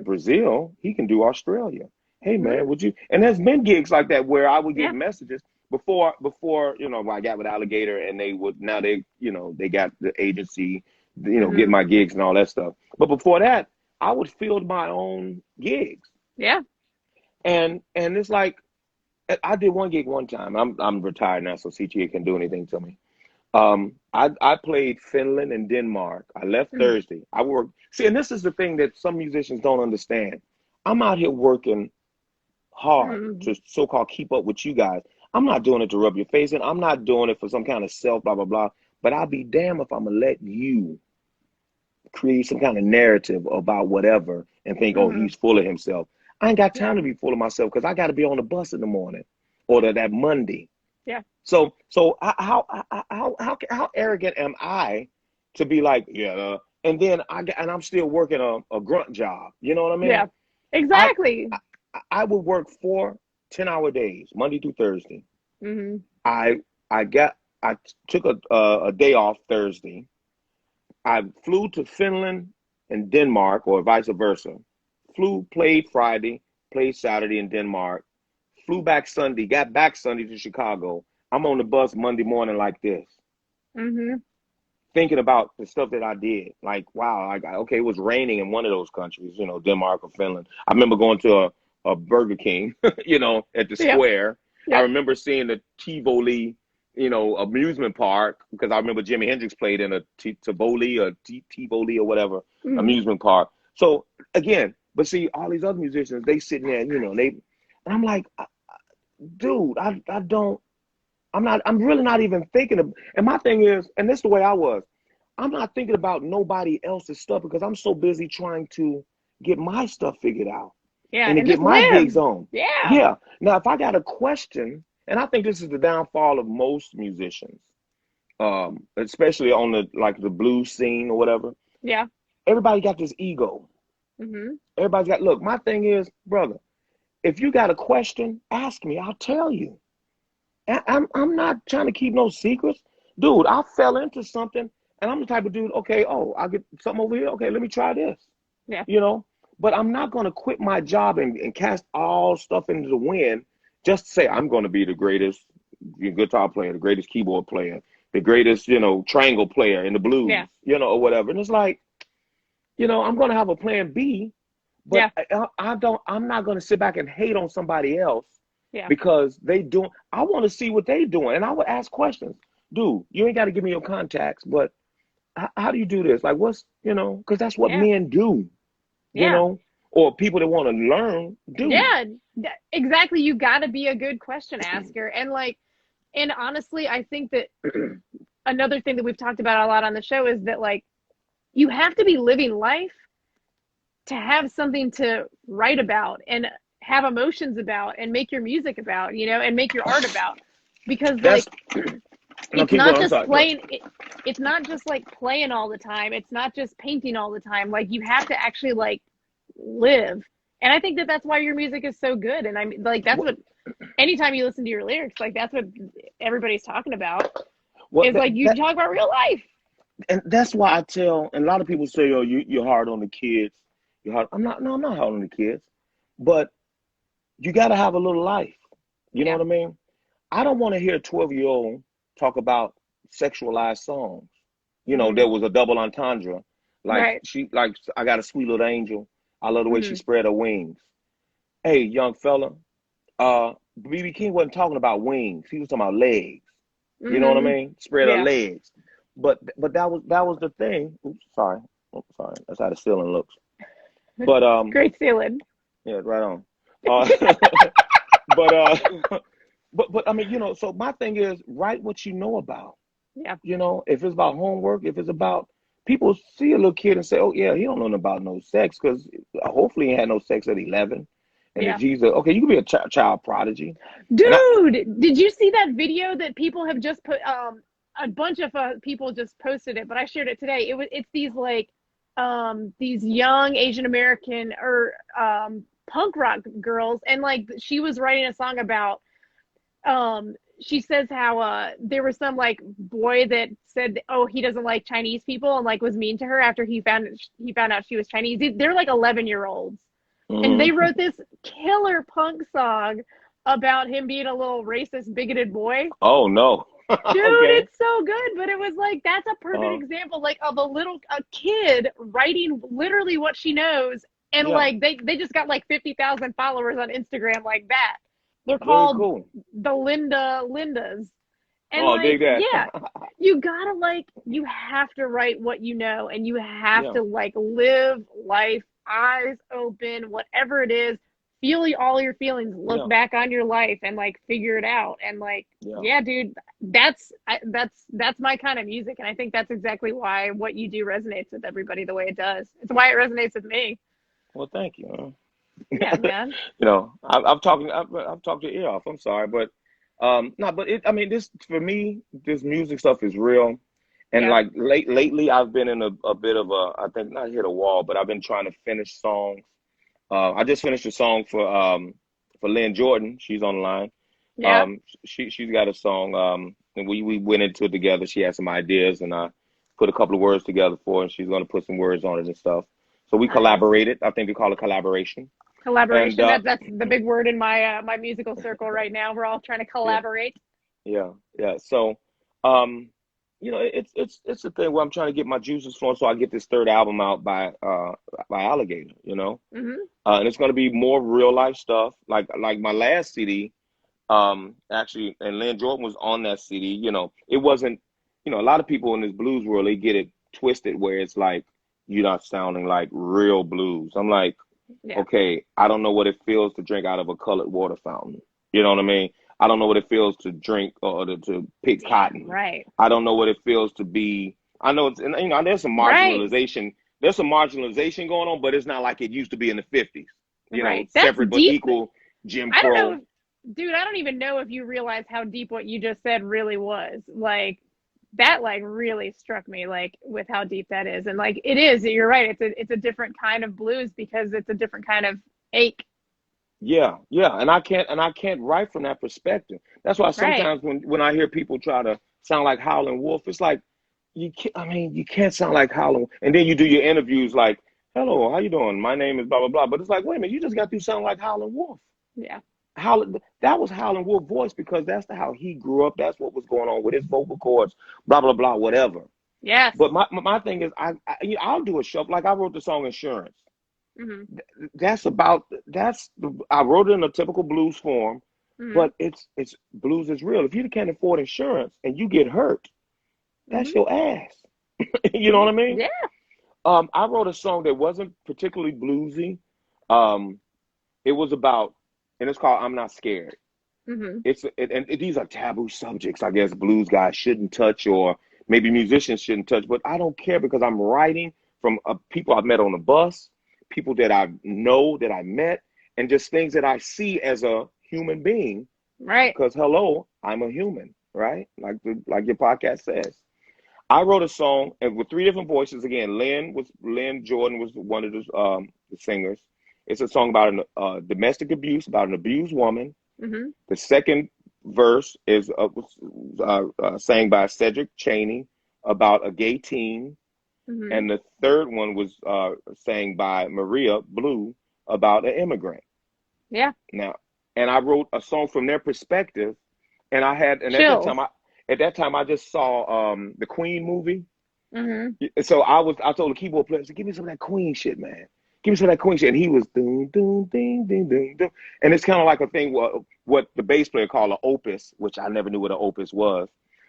Brazil, he can do Australia. Hey man, would you? And there's been gigs like that where I would get messages before, you know, I got with Alligator and now they, you know, they got the agency, you know, get my gigs and all that stuff. But before that, I would field my own gigs. Yeah. And it's like, I did one gig one time. I'm retired now, so CTA can't do anything to me. I played Finland and Denmark. I left Thursday. I worked. See, and this is the thing that some musicians don't understand. I'm out here working hard to so-called keep up with you guys. I'm not doing it to rub your face in. I'm not doing it for some kind of self, blah, blah, blah. But I'll be damned if I'm going to let you create some kind of narrative about whatever and think, oh, he's full of himself. I ain't got time to be full of myself because I got to be on the bus in the morning or that Monday. Yeah. So how arrogant am I to be like, and then I'm still working a grunt job. You know what I mean? Yeah, exactly. I would work 4 10-hour days, Monday through Thursday. I took a day off Thursday. I flew to Finland and Denmark, or vice versa. Played Friday, played Saturday in Denmark, flew back Sunday, got back Sunday to Chicago. I'm on the bus Monday morning like this, thinking about the stuff that I did. Like, wow, okay, it was raining in one of those countries, you know, Denmark or Finland. I remember going to a Burger King, you know, at the square. I remember seeing the Tivoli, you know, amusement park, because I remember Jimi Hendrix played in a Tivoli or whatever amusement park. So again, but see, all these other musicians, they sitting there, you know, and I'm like, dude, I'm really not even thinking of, and my thing is, and this is the way I was, I'm not thinking about nobody else's stuff because I'm so busy trying to get my stuff figured out. Yeah, and to get my gigs on. Yeah. Now, if I got a question, and I think this is the downfall of most musicians, especially on the blues scene or whatever. Yeah. Everybody got this ego. Everybody's got, look, my thing is, brother, if you got a question, ask me. I'll tell you. I'm not trying to keep no secrets. Dude, I fell into something, and I'm the type of dude, okay, I get something over here. Okay, let me try this. Yeah. You know? But I'm not going to quit my job and cast all stuff into the wind just to say I'm going to be the greatest guitar player, the greatest keyboard player, the greatest, you know, triangle player in the blues, you know, or whatever. And it's like, you know, I'm going to have a plan B, but I'm not going to sit back and hate on somebody else because I want to see what they doing. And I would ask questions. Dude, you ain't got to give me your contacts, but how do you do this? Like, what's, you know, because that's what men do. You know, or people that want to learn do. Yeah, exactly. You got to be a good question asker. And honestly, I think that another thing that we've talked about a lot on the show is that, like, you have to be living life to have something to write about and have emotions about and make your music about, you know, and make your art about. Because, like, it's not just playing. It's not just like playing all the time. It's not just painting all the time. Like, you have to actually like live. And I think that that's why your music is so good. And I mean, like, that's what, anytime you listen to your lyrics, like, that's what everybody's talking about. It's like you talk about real life. And that's why I tell, and a lot of people say, oh, you're hard on the kids. I'm not hard on the kids. But you got to have a little life. You know what I mean? I don't want to hear a 12-year-old talk about sexualized songs. You know, there was a double entendre. Like, I got a sweet little angel. I love the way she spread her wings. Hey, young fella, B.B. King wasn't talking about wings. He was talking about legs. You know what I mean? Spread her legs. But that was the thing. Oops, sorry. That's how the ceiling looks. But great ceiling. Yeah, right on. But I mean, you know, so my thing is, write what you know about. Yeah. You know, if it's about homework, if it's about, people see a little kid and say, oh yeah, he don't know nothing about no sex, because hopefully he had no sex at 11. And if Jesus, okay, you can be a child prodigy. Dude, did you see that video that people have just put? A bunch of people just posted it, but I shared it today. It's these like these young Asian American or punk rock girls, and like she was writing a song about she says how there was some like boy that said, oh, he doesn't like Chinese people, and like was mean to her after he found out she was Chinese. They're like 11-year-olds, and they wrote this killer punk song about him being a little racist, bigoted boy. Oh no. Dude, okay. It's so good. But it was like, that's a perfect example, like, of a kid writing literally what she knows, and like they just got like 50,000 followers on Instagram like that. They're called the Lindas. And like, dig that. Yeah, you gotta, like, you have to write what you know, and you have to like live life, eyes open, whatever it is, feel all your feelings, look back on your life and like figure it out. And like, dude, that's my kind of music. And I think that's exactly why what you do resonates with everybody the way it does. It's why it resonates with me. Well, thank you. Yeah, man. You know, I've talked your ear off. I'm sorry, but no, but I mean, this, for me, this music stuff is real. And like lately, I've been in a bit of I think not hit a wall, but I've been trying to finish songs. I just finished a song for Lynn Jordan. She's on the line. She's got a song, and we went into it together. She had some ideas, and I put a couple of words together for her, and she's going to put some words on it and stuff. So we Nice. collaborated. I think we call it collaboration. Collaboration. And, that's the big word in my my musical circle right now. We're all trying to collaborate. Yeah. So, you know, it's a thing where I'm trying to get my juices flowing, so I get this third album out by Alligator. You know, and it's going to be more real life stuff, like my last CD. Actually, and Lynn Jordan was on that CD. You know, it wasn't. You know, a lot of people in this blues world, they get it twisted where it's like you're not sounding like real blues. I'm like, okay, I don't know what it feels to drink out of a colored water fountain. You know what I mean? I don't know what it feels to drink or to pick cotton. Right. I don't know what it feels to be. I know it's, and, you know, there's some marginalization. Right. There's some marginalization going on, but it's not like it used to be in the 50s. You know, separate but equal. Jim Crow. I don't know, dude. I don't even know if you realize how deep what you just said really was. Like, that like really struck me, like with how deep that is. And like it is, you're right, it's a different kind of blues because it's a different kind of ache. Yeah, and I can't write from that perspective. That's why sometimes when I hear people try to sound like Howlin' Wolf, it's like you can't sound like Howlin'. And then you do your interviews like, hello, how you doing? My name is blah blah blah. But it's like, wait a minute, you just got to sound like Howlin' Wolf. Yeah. That was Howlin' Wolf voice because that's how he grew up. That's what was going on with his vocal cords, blah, blah, blah, whatever. Yes. But my thing is, I'll do a show. Like I wrote the song Insurance. I wrote it in a typical blues form, but it's blues is real. If you can't afford insurance and you get hurt, that's your ass. You know what I mean? Yeah. I wrote a song that wasn't particularly bluesy. It was about, and it's called I'm Not Scared. And these are taboo subjects, I guess blues guys shouldn't touch, or maybe musicians shouldn't touch, but I don't care because I'm writing from people I've met on the bus, people that I know, that I met, and just things that I see as a human being. Right. Because, hello, I'm a human, right? Like your podcast says. I wrote a song and with 3 different voices. Again, Lynn Jordan was one of the singers. It's a song about domestic abuse, about an abused woman. The second verse is sang by Cedric Chaney about a gay teen. And the third one was sang by Maria Blue about an immigrant. Yeah. Now, and I wrote a song from their perspective, and I had, and at that time I just saw the Queen movie. So I told the keyboard player, give me some of that Queen shit, man. Give me some of that Queen shit. And he was doom, doom, ding, ding, ding, ding. And it's kind of like a thing what the bass player called an opus, which I never knew what an opus was.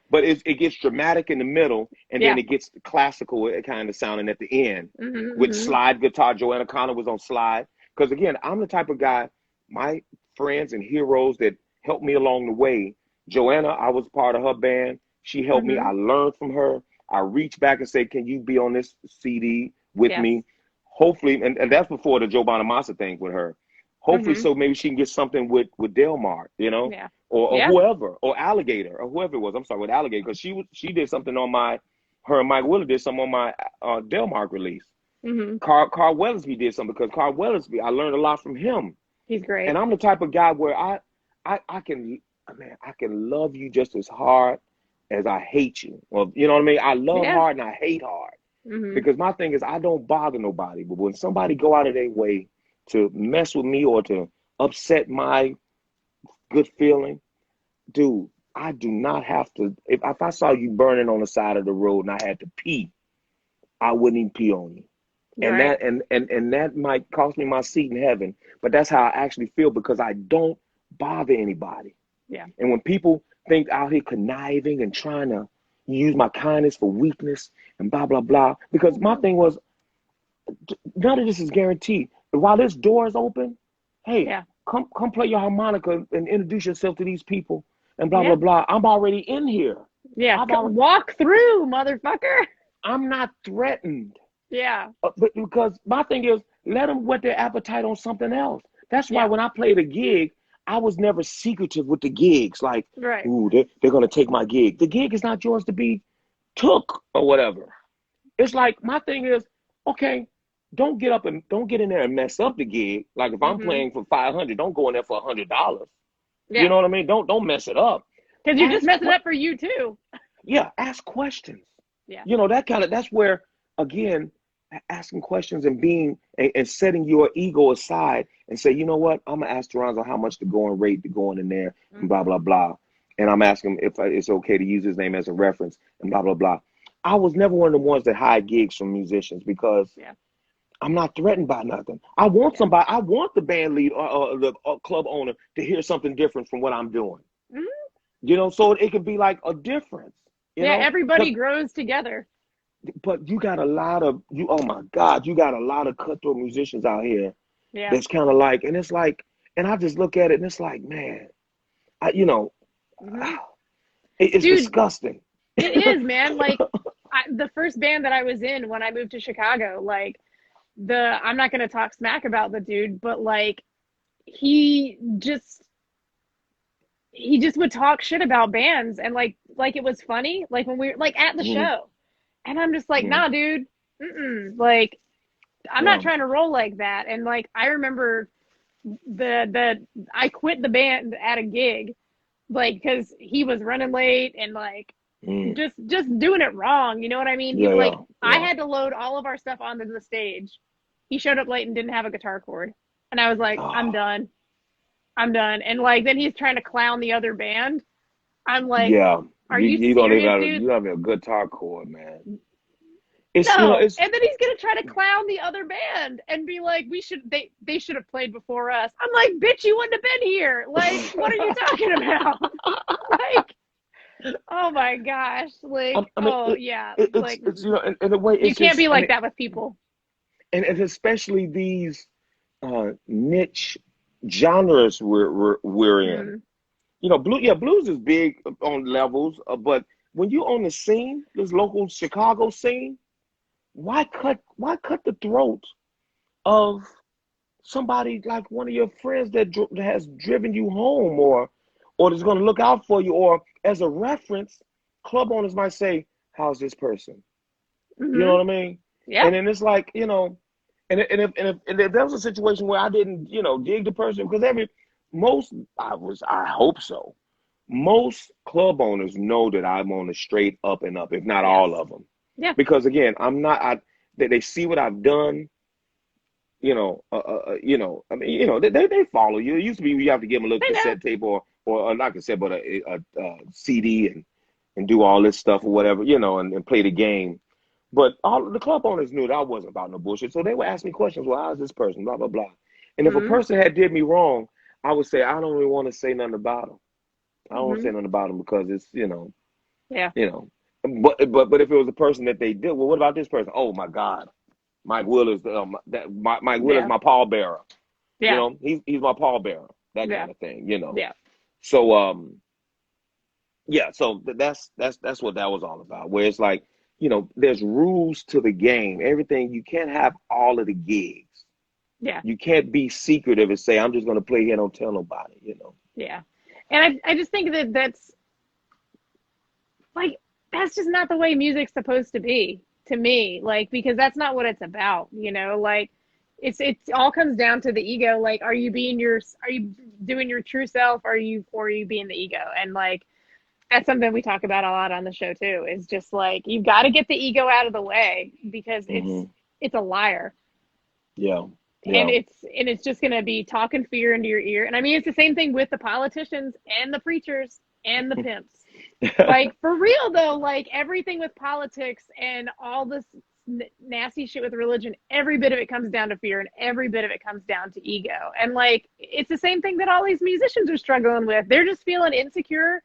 But it gets dramatic in the middle, and then it gets classical kind of sounding at the end with slide guitar. Joanna Connor was on slide. Because again, I'm the type of guy, my friends and heroes that helped me along the way. Joanna, I was part of her band. She helped me. I learned from her. I reached back and said, can you be on this CD with me? Hopefully, and that's before the Joe Bonamassa thing with her. Hopefully, so maybe she can get something with Delmar, you know, or whoever, or Alligator, or whoever it was. I'm sorry, with Alligator, because she did something on her and Mike Willer did something on my Delmar release. Carl Wellesley did something because Carl Wellesley, I learned a lot from him. He's great. And I'm the type of guy where I can love you just as hard as I hate you. Well, you know what I mean? I love hard and I hate hard. Because my thing is, I don't bother nobody. But when somebody go out of their way to mess with me or to upset my good feeling, dude, I do not have to. If I saw you burning on the side of the road and I had to pee, I wouldn't even pee on you. And that might cost me my seat in heaven. But that's how I actually feel because I don't bother anybody. Yeah. And when people think out here conniving and trying to use my kindness for weakness and blah, blah, blah. Because my thing was, none of this is guaranteed. While this door is open, hey, come play your harmonica and introduce yourself to these people and blah, blah, blah. I'm already in here. Yeah, walk through, motherfucker. I'm not threatened. Yeah. But because my thing is, let them whet their appetite on something else. That's why when I played a gig, I was never secretive with the gigs. Like, ooh, they're going to take my gig. The gig is not yours to be took or whatever. It's like, my thing is, okay, don't get in there and mess up the gig. Like if I'm playing for $500, don't go in there for $100. Yeah. You know what I mean? Don't mess it up. Because you just mess it up for you too. Yeah, ask questions. Yeah. You know, that's where, again, asking questions and being and setting your ego aside and say, you know what, I'm gonna ask Toronzo how much to go and rate to go in there and blah blah blah, and I'm asking him if it's okay to use his name as a reference and blah blah blah. I was never one of the ones that hide gigs from musicians because I'm not threatened by nothing. I want somebody. I want the band lead or the club owner to hear something different from what I'm doing. You know, so it could be like a difference. You know? Everybody grows together. But you got a lot of oh my God, you got a lot of cutthroat musicians out here. Yeah. That's kind of like, and it's like, and I just look at it and it's like, man, you know, it's disgusting. It is, man. Like the first band that I was in when I moved to Chicago, like I'm not going to talk smack about the dude, but like he just would talk shit about bands and like it was funny, like when we were like at the show. And I'm just like, nah, dude, like, I'm not trying to roll like that. And like, I remember I quit the band at a gig, like, cause he was running late and like, just doing it wrong. You know what I mean? I had to load all of our stuff onto the stage. He showed up late and didn't have a guitar cord. And I was like, I'm done. And like, then he's trying to clown the other band. I'm like, are you serious, dude? You don't have a guitar chord, man. And then he's gonna try to clown the other band and be like, they should have played before us. I'm like, bitch, you wouldn't have been here. Like, what are you talking about? Like, oh my gosh. Like, it's you know, in a way, you can't be like that with people. And especially these niche genres we're in. You know, blues is big on levels, but when you're on the scene, this local Chicago scene, why cut the throat of somebody like one of your friends that has driven you home, or is going to look out for you, or as a reference, club owners might say, "How's this person?" You know what I mean? Yeah. And then it's like, you know, and if there was a situation where I didn't, you know, dig the person, because I hope so. Most club owners know that I'm on the straight up and up, if not all of them. Yeah. Because again, they see what I've done. You know, I mean, you know, they follow you. It used to be you have to give them a little cassette tape or not cassette, but a CD and do all this stuff or whatever, you know, and play the game. But all the club owners knew that I wasn't about no bullshit, so they would ask me questions. Well, how's this person? Blah blah blah. And if a person had did me wrong, I would say, I don't really want to say nothing about them. I don't want to say nothing about them because it's, you know, you know. But if it was a person that they did, well, what about this person? Oh my God, Mike Will is Mike Will is my pallbearer. You know, he's my pallbearer. That kind of thing. You know. Yeah. So so that's what that was all about. Where it's like, you know, there's rules to the game. Everything, you can't have all of the gigs. Yeah. You can't be secretive and say, I'm just going to play here, don't tell nobody, you know. Yeah. And I just think that's like, that's just not the way music's supposed to be, to me. Like, because that's not what it's about, you know. Like, it all comes down to the ego. Like, are you doing your true self? Or are you being the ego? And like, that's something we talk about a lot on the show too, is just like, you've got to get the ego out of the way, because it's a liar. Yeah. And it's just going to be talking fear into your ear. And I mean, it's the same thing with the politicians and the preachers and the pimps. Like, for real though, like everything with politics and all this nasty shit with religion, every bit of it comes down to fear, and every bit of it comes down to ego. And like, it's the same thing that all these musicians are struggling with. They're just feeling insecure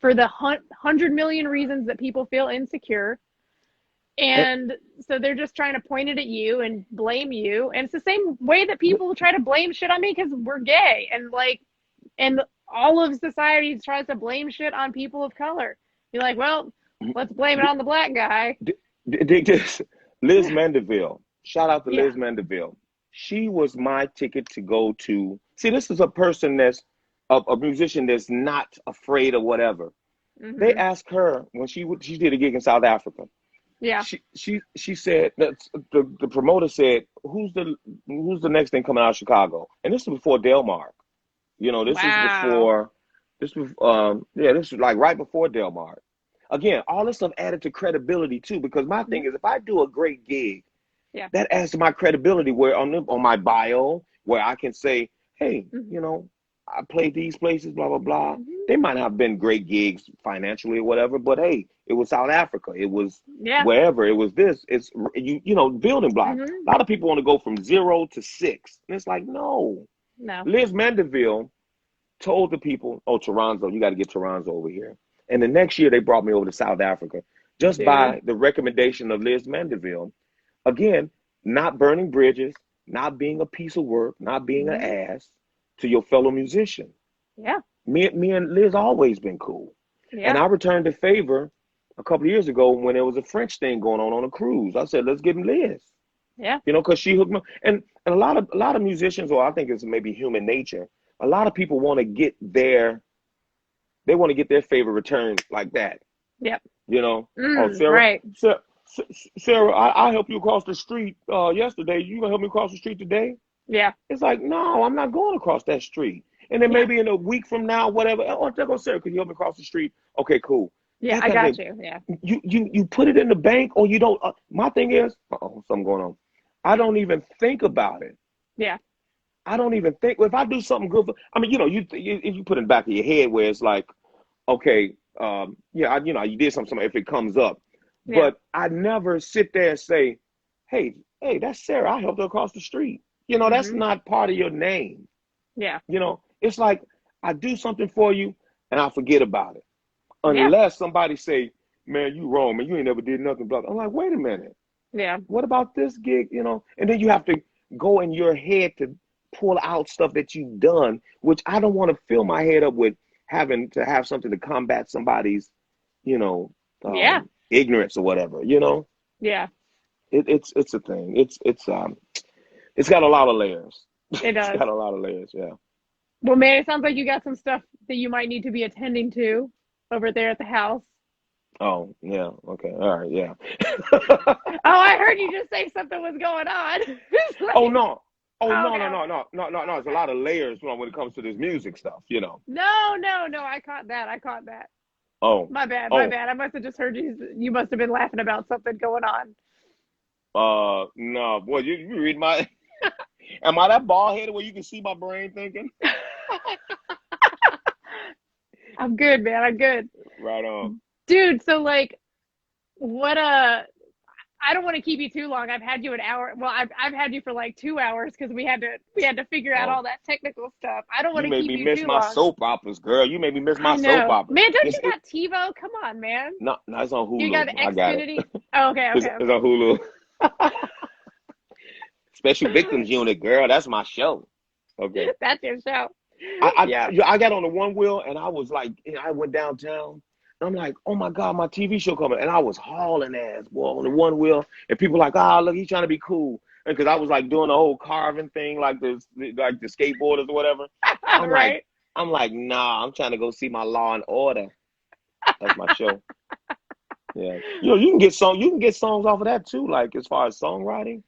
for the 100 million reasons that people feel insecure. And so they're just trying to point it at you and blame you. And it's the same way that people try to blame shit on me because we're gay. And like, and all of society tries to blame shit on people of color. You're like, well, let's blame it on the black guy. Liz Mandeville. Shout out to Liz Mandeville. She was my ticket to go to. See, this is a person that's a musician that's not afraid of whatever. They asked her when she did a gig in South Africa. Yeah. She said that the promoter said, who's the next thing coming out of Chicago? And this was before Delmark. You know, this was like right before Delmark. again, all this stuff added to credibility too, because my thing is, if I do a great gig, that adds to my credibility, where on my bio, where I can say, hey, you know, I played these places, blah, blah, blah. They might not have been great gigs financially or whatever, but hey, it was South Africa. It was wherever. It was this. It's, you know, building blocks. A lot of people want to go from 0 to 6. And it's like, no. Liz Mandeville told the people, oh, Toronzo, you got to get Toronzo over here. And the next year they brought me over to South Africa just by the recommendation of Liz Mandeville. Again, not burning bridges, not being a piece of work, not being an ass to your fellow musician. Me and Liz always been cool. And I returned the favor a couple of years ago when there was a French thing going on a cruise. I said, let's give him Liz. You know, because she hooked me. And a lot of musicians, or I think it's maybe human nature, a lot of people want to get their favor returned like that. You know, oh, Sarah, Sarah, I helped you across the street yesterday. You gonna help me across the street today? It's like, no, I'm not going across that street. And then maybe in a week from now, whatever. Oh, there goes Sarah. Could you help me across the street? Okay, cool. I got you. You put it in the bank, or you don't. My thing is, something going on. I don't even think about it. I don't even think. If I do something good, I mean, you know, if you put it in the back of your head where it's like, okay, you did something if it comes up. But I never sit there and say, hey, that's Sarah. I helped her across the street. You know, that's not part of your name. You know, it's like I do something for you and I forget about it. Unless somebody say, man, you wrong, man. You ain't never did nothing. Blah. I'm like, wait a minute. What about this gig? You know, and then you have to go in your head to pull out stuff that you've done, which I don't want to fill my head up with having to have something to combat somebody's, you know, ignorance or whatever, you know? It's a thing. It's got a lot of layers. It does. It's got a lot of layers, Well, man, it sounds like you got some stuff that you might need to be attending to over there at the house. Oh, yeah. Okay. All right. Yeah. Oh, I heard you just say something was going on. Like, oh, no. Oh, no. There's a lot of layers when it comes to this music stuff, you know. No. I caught that. Oh. My bad. I must have just heard you must have been laughing about something going on. No. Boy, you read my... Am I that bald-headed where you can see my brain thinking? I'm good, man. I'm good. Right on. Dude, so like, what I don't want to keep you too long. I've had you an hour. Well, I've had you for like 2 hours because we had to figure out all that technical stuff. I don't want to keep you too long. You made me miss my soap operas, girl. You made me miss my soap operas. Man, don't you got TiVo? Come on, man. No, it's on Hulu. You got the Xfinity? Oh, okay. It's on Hulu. Special Victims Unit, girl. That's my show. Okay. That's your show. I got on the one wheel and I was like, I went downtown. And I'm like, oh my God, my TV show coming. And I was hauling ass, boy, on the one wheel. And people like, look, he's trying to be cool. And because I was like doing the whole carving thing, like the skateboarders or whatever. I'm like, nah, I'm trying to go see my Law and Order. That's my show. Yeah. You know, you can get songs off of that too, like as far as songwriting.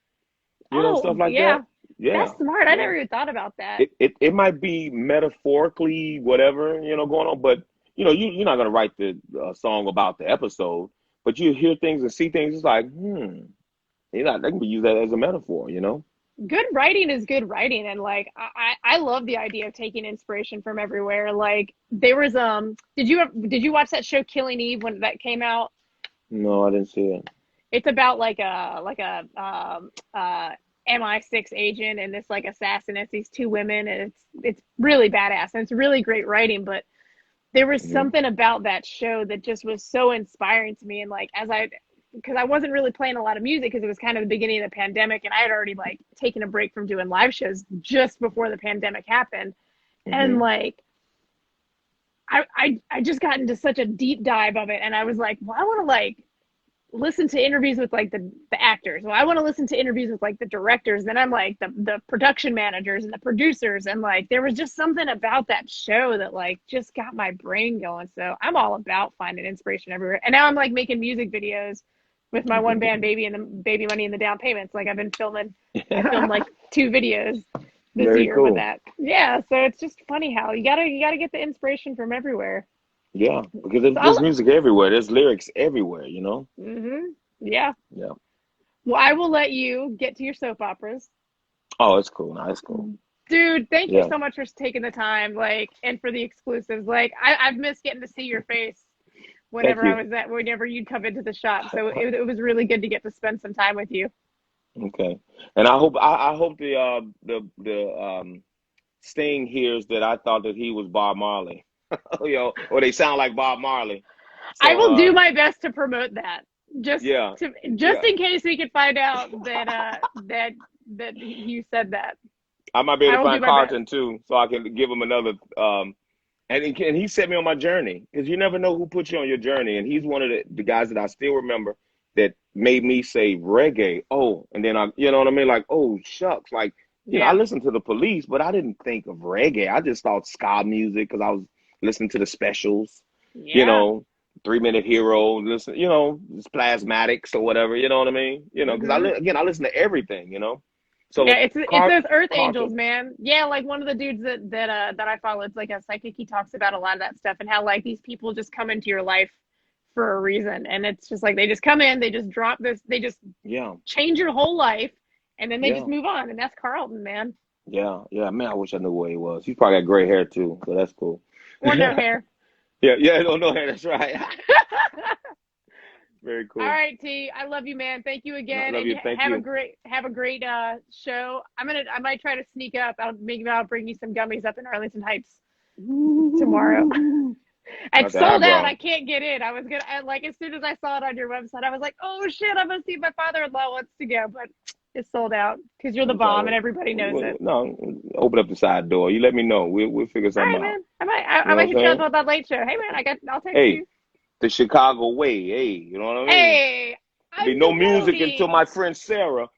You know, stuff like that. Yeah. That's smart. I never even thought about that. It might be metaphorically whatever, you know, going on, but you know, you're not gonna write the song about the episode, but you hear things and see things. It's like, they can be used as a metaphor, you know. Good writing is good writing, and like I love the idea of taking inspiration from everywhere. Like there was did you watch that show Killing Eve when that came out? No, I didn't see it. It's about like a MI6 agent and this like assassin. It's these two women, and it's really badass and it's really great writing. But there was something about that show that just was so inspiring to me. And like because I wasn't really playing a lot of music because it was kind of the beginning of the pandemic, and I had already like taken a break from doing live shows just before the pandemic happened. And like I just got into such a deep dive of it, and I was like, well, I want to like listen to interviews with like the actors. Well, I want to listen to interviews with like the directors. Then I'm like the production managers and the producers, and like there was just something about that show that like just got my brain going. So I'm all about finding inspiration everywhere. And now I'm like making music videos with my one band Baby and the Baby Money and the Down Payments. Like I filmed like 2 videos this year with that. Yeah, so it's just funny how you gotta get the inspiration from everywhere. Yeah, because there's So music everywhere. There's lyrics everywhere, you know? yeah. Yeah. Well, I will let you get to your soap operas. Oh, it's cool. No, it's cool. Dude, thank you Yeah. so much for taking the time, like, and for the exclusives. Like, I've missed getting to see your face Thank you. whenever you'd come into the shop. So it was really good to get to spend some time with you. Okay. And I hope the Sting hears that I thought that he was Bob Marley. Or they sound like Bob Marley. I So will do my best to promote that. Just yeah. just in case we could find out that you said that. I might be able I to will do find my best. Carlton too, so I can give him another and he set me on my journey because you never know who put you on your journey. And he's one of the guys that I still remember that made me say reggae. Oh, and then you know what I mean? Like, oh, shucks. Like, I Yeah. listened to the Police, but I didn't think of reggae. I just thought ska music because I was listening to the Specials, you Yeah. know, 3 Minute Hero, listen, Plasmatics or whatever, you know what I mean? Because I listen to everything, Yeah, So it's those Earth Angels, Carlton. man. Yeah, like one of the dudes that I follow, it's like a psychic. He talks about a lot of that stuff and how like these people just come into your life for a reason, and it's just like they just come in, they just drop this, they just Yeah, change your whole life, and then they just yeah. move on, and that's Carlton, man. Yeah, yeah, man. I wish I knew where he was. He's probably got gray hair too, so that's cool. Or no hair. Yeah, yeah, no, no hair. That's right. Very All cool. right, T. I love you, man. Thank you I again, love and you. Thank you. have a great show. I might try to sneak up. I'll bring you some gummies up in Arlington Heights tomorrow. Not It's the high sold out. brow. I can't get in. I was gonna like as soon as I saw it on your website, I was like, oh shit, I'm gonna see if my father-in-law wants to go, but it's sold out because you're the It's all bomb and right. everybody knows it. No, open up the side door. You let me know. We'll figure All something right, out. man. You I know might what I'm hit you up saying? about that late show. Hey, man, I'll text Hey, you. the Chicago way. Hey, you know what I mean? Hey, There'll be I'm no the music until roadie. my friend Sarah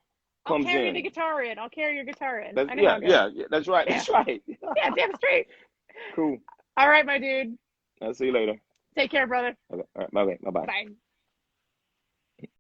I'll comes carry the in. guitar in. I'll carry your guitar in. That's I know how yeah, it goes. yeah, yeah. That's right. Yeah, That's right. yeah, damn straight. Cool. All right, my dude. I'll see you later. Take care, brother. Okay. All right. Bye. Bye. Bye. Bye.